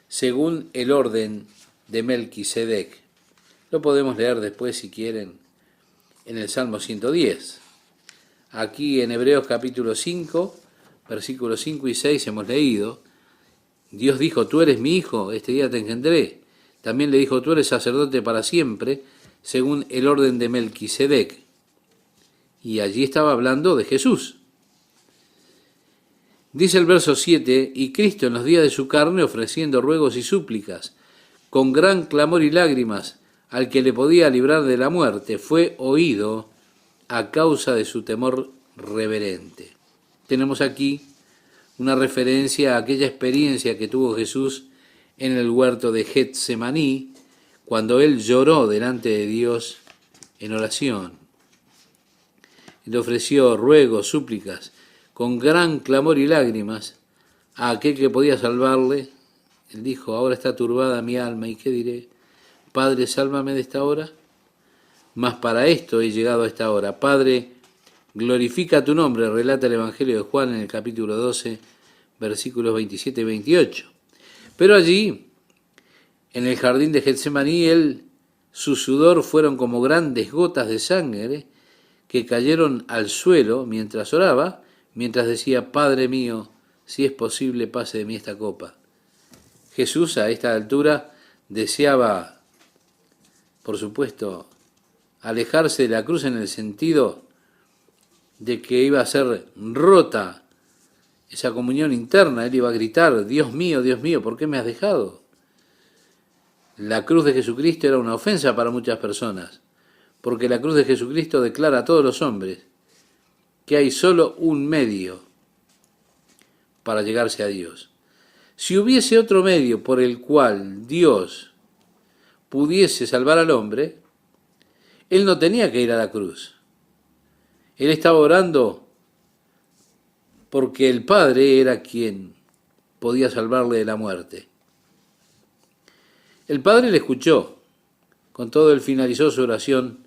según el orden de Melquisedec. Lo podemos leer después, si quieren, en el Salmo 110. Aquí en Hebreos capítulo 5, versículos 5 y 6 hemos leído, Dios dijo, tú eres mi hijo, este día te engendré. También le dijo, tú eres sacerdote para siempre, según el orden de Melquisedec. Y allí estaba hablando de Jesús. Dice el verso 7, y Cristo en los días de su carne, ofreciendo ruegos y súplicas, con gran clamor y lágrimas, al que le podía librar de la muerte, fue oído a causa de su temor reverente. Tenemos aquí una referencia a aquella experiencia que tuvo Jesús en el huerto de Getsemaní, cuando él lloró delante de Dios en oración. Le ofreció ruegos, súplicas, con gran clamor y lágrimas a aquel que podía salvarle. Él dijo, ahora está turbada mi alma, ¿y qué diré? Padre, sálvame de esta hora. Mas para esto he llegado a esta hora. Padre, glorifica tu nombre, relata el Evangelio de Juan en el capítulo 12, versículos 27 y 28. Pero allí, en el jardín de Getsemaní, su sudor fueron como grandes gotas de sangre que cayeron al suelo mientras oraba, mientras decía, Padre mío, si es posible, pase de mí esta copa. Jesús a esta altura deseaba, por supuesto, alejarse de la cruz en el sentido de que iba a ser rota esa comunión interna. Él iba a gritar, Dios mío, ¿por qué me has dejado? La cruz de Jesucristo era una ofensa para muchas personas, porque la cruz de Jesucristo declara a todos los hombres que hay solo un medio para llegarse a Dios. Si hubiese otro medio por el cual Dios pudiese salvar al hombre, él no tenía que ir a la cruz. Él estaba orando porque el Padre era quien podía salvarle de la muerte. El Padre le escuchó. Con todo él finalizó su oración,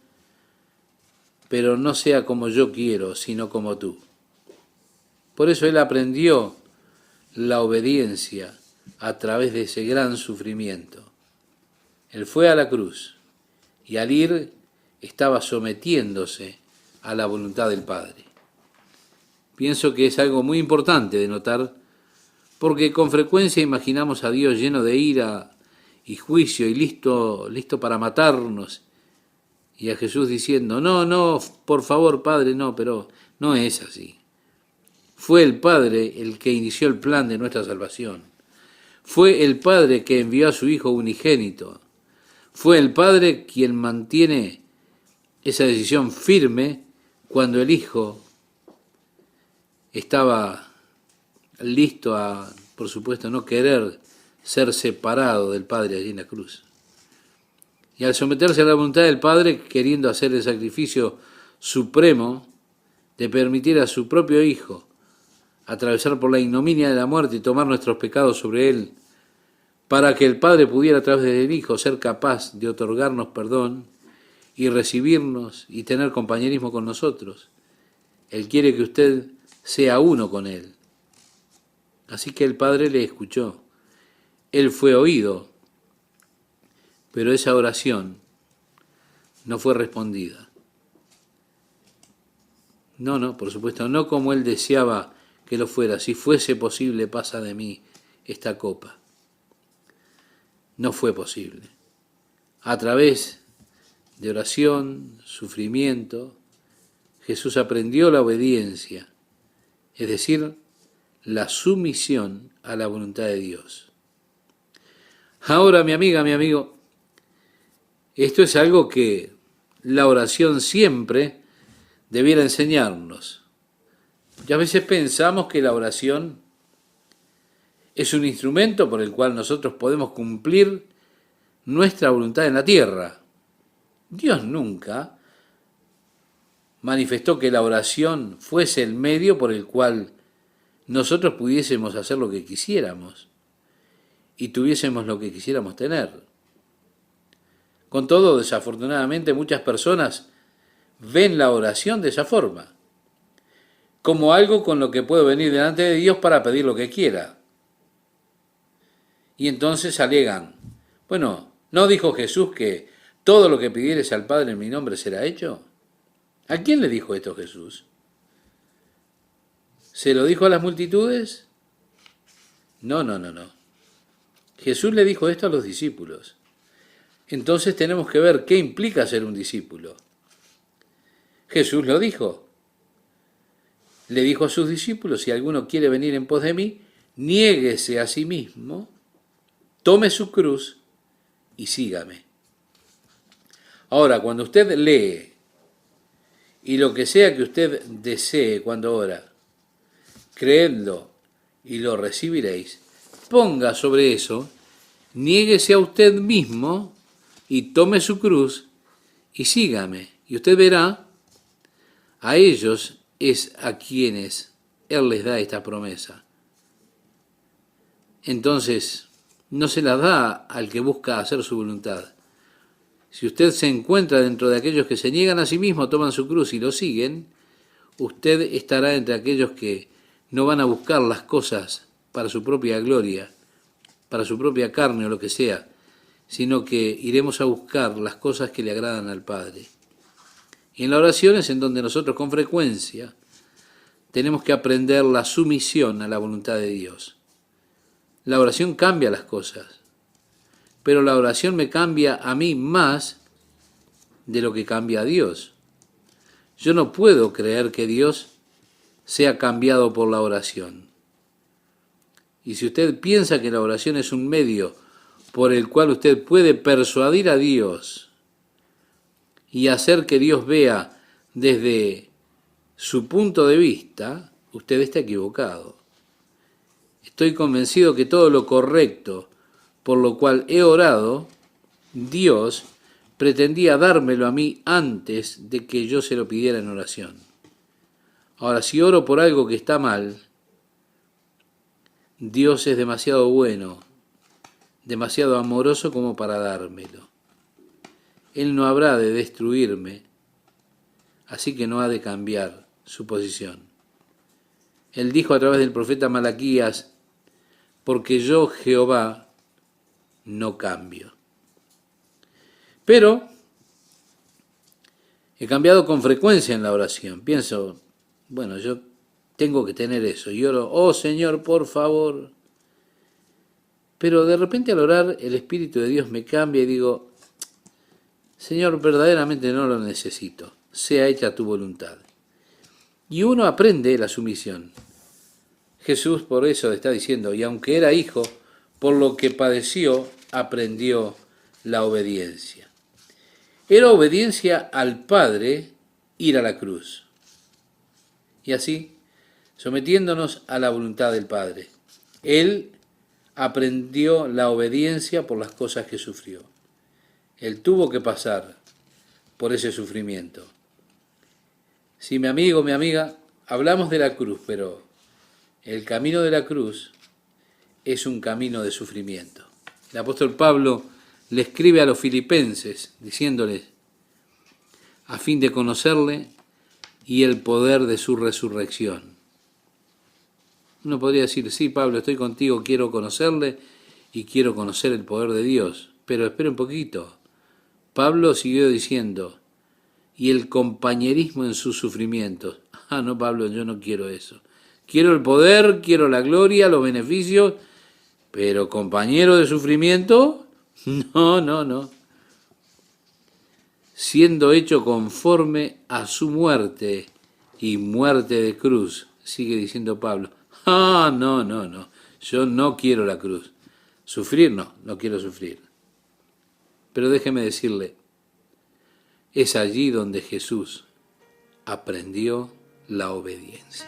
pero no sea como yo quiero, sino como tú. Por eso él aprendió la obediencia a través de ese gran sufrimiento. Él fue a la cruz y al ir estaba sometiéndose a la voluntad del Padre. Pienso que es algo muy importante de notar, porque con frecuencia imaginamos a Dios lleno de ira y juicio y listo para matarnos, y a Jesús diciendo, no, por favor, Padre, no, pero no es así. Fue el Padre el que inició el plan de nuestra salvación. Fue el Padre que envió a su Hijo unigénito. Fue el Padre quien mantiene esa decisión firme cuando el Hijo estaba listo a, por supuesto, no querer ser separado del Padre allí en la cruz. Y al someterse a la voluntad del Padre, queriendo hacer el sacrificio supremo de permitir a su propio Hijo atravesar por la ignominia de la muerte y tomar nuestros pecados sobre él, para que el Padre pudiera a través del Hijo ser capaz de otorgarnos perdón y recibirnos y tener compañerismo con nosotros. Él quiere que usted sea uno con Él. Así que el Padre le escuchó. Él fue oído, pero esa oración no fue respondida. No, por supuesto, no como Él deseaba que lo fuera. Si fuese posible, pasa de mí esta copa. No fue posible. A través de oración, sufrimiento, Jesús aprendió la obediencia, es decir, la sumisión a la voluntad de Dios. Ahora, mi amiga, mi amigo, esto es algo que la oración siempre debiera enseñarnos. Y a veces pensamos que la oración es un instrumento por el cual nosotros podemos cumplir nuestra voluntad en la tierra. Dios nunca manifestó que la oración fuese el medio por el cual nosotros pudiésemos hacer lo que quisiéramos y tuviésemos lo que quisiéramos tener. Con todo, desafortunadamente, muchas personas ven la oración de esa forma, como algo con lo que puedo venir delante de Dios para pedir lo que quiera. Y entonces alegan, bueno, ¿no dijo Jesús que todo lo que pidieres al Padre en mi nombre será hecho? ¿A quién le dijo esto Jesús? ¿Se lo dijo a las multitudes? No. Jesús le dijo esto a los discípulos. Entonces tenemos que ver qué implica ser un discípulo. Jesús lo dijo. Le dijo a sus discípulos, si alguno quiere venir en pos de mí, niéguese a sí mismo, tome su cruz y sígame. Ahora, cuando usted lee, y lo que sea que usted desee cuando ora, creedlo y lo recibiréis, ponga sobre eso, niéguese a usted mismo y tome su cruz y sígame. Y usted verá, a ellos es a quienes Él les da esta promesa. Entonces, no se la da al que busca hacer su voluntad. Si usted se encuentra dentro de aquellos que se niegan a sí mismos, toman su cruz y lo siguen, usted estará entre aquellos que no van a buscar las cosas para su propia gloria, para su propia carne o lo que sea, sino que iremos a buscar las cosas que le agradan al Padre. Y en la oración es en donde nosotros con frecuencia tenemos que aprender la sumisión a la voluntad de Dios. La oración cambia las cosas, pero la oración me cambia a mí más de lo que cambia a Dios. Yo no puedo creer que Dios sea cambiado por la oración. Y si usted piensa que la oración es un medio por el cual usted puede persuadir a Dios y hacer que Dios vea desde su punto de vista, usted está equivocado. Estoy convencido que todo lo correcto por lo cual he orado, Dios pretendía dármelo a mí antes de que yo se lo pidiera en oración. Ahora, si oro por algo que está mal, Dios es demasiado bueno, demasiado amoroso como para dármelo. Él no habrá de destruirme, así que no ha de cambiar su posición. Él dijo a través del profeta Malaquías, porque yo, Jehová, no cambio. Pero he cambiado con frecuencia en la oración. Pienso, bueno, yo tengo que tener eso. Y oro, oh Señor, por favor. Pero de repente al orar el Espíritu de Dios me cambia y digo, Señor, verdaderamente no lo necesito. Sea hecha tu voluntad. Y uno aprende la sumisión. Jesús por eso está diciendo, y aunque era hijo, por lo que padeció, aprendió la obediencia. Era obediencia al Padre ir a la cruz. Y así, sometiéndonos a la voluntad del Padre, Él aprendió la obediencia por las cosas que sufrió. Él tuvo que pasar por ese sufrimiento. Sí, mi amigo, mi amiga, hablamos de la cruz, pero el camino de la cruz es un camino de sufrimiento. El apóstol Pablo le escribe a los filipenses diciéndoles, a fin de conocerle y el poder de su resurrección. Uno podría decir, sí, Pablo, estoy contigo, quiero conocerle y quiero conocer el poder de Dios. Pero espera un poquito. Pablo siguió diciendo, y el compañerismo en sus sufrimientos. Ah, no, Pablo, yo no quiero eso. Quiero el poder, quiero la gloria, los beneficios, pero compañero de sufrimiento, no, no, no. Siendo hecho conforme a su muerte y muerte de cruz, sigue diciendo Pablo. Ah, no, no, no, yo no quiero la cruz. Sufrir no quiero sufrir. Pero déjeme decirle, es allí donde Jesús aprendió la obediencia.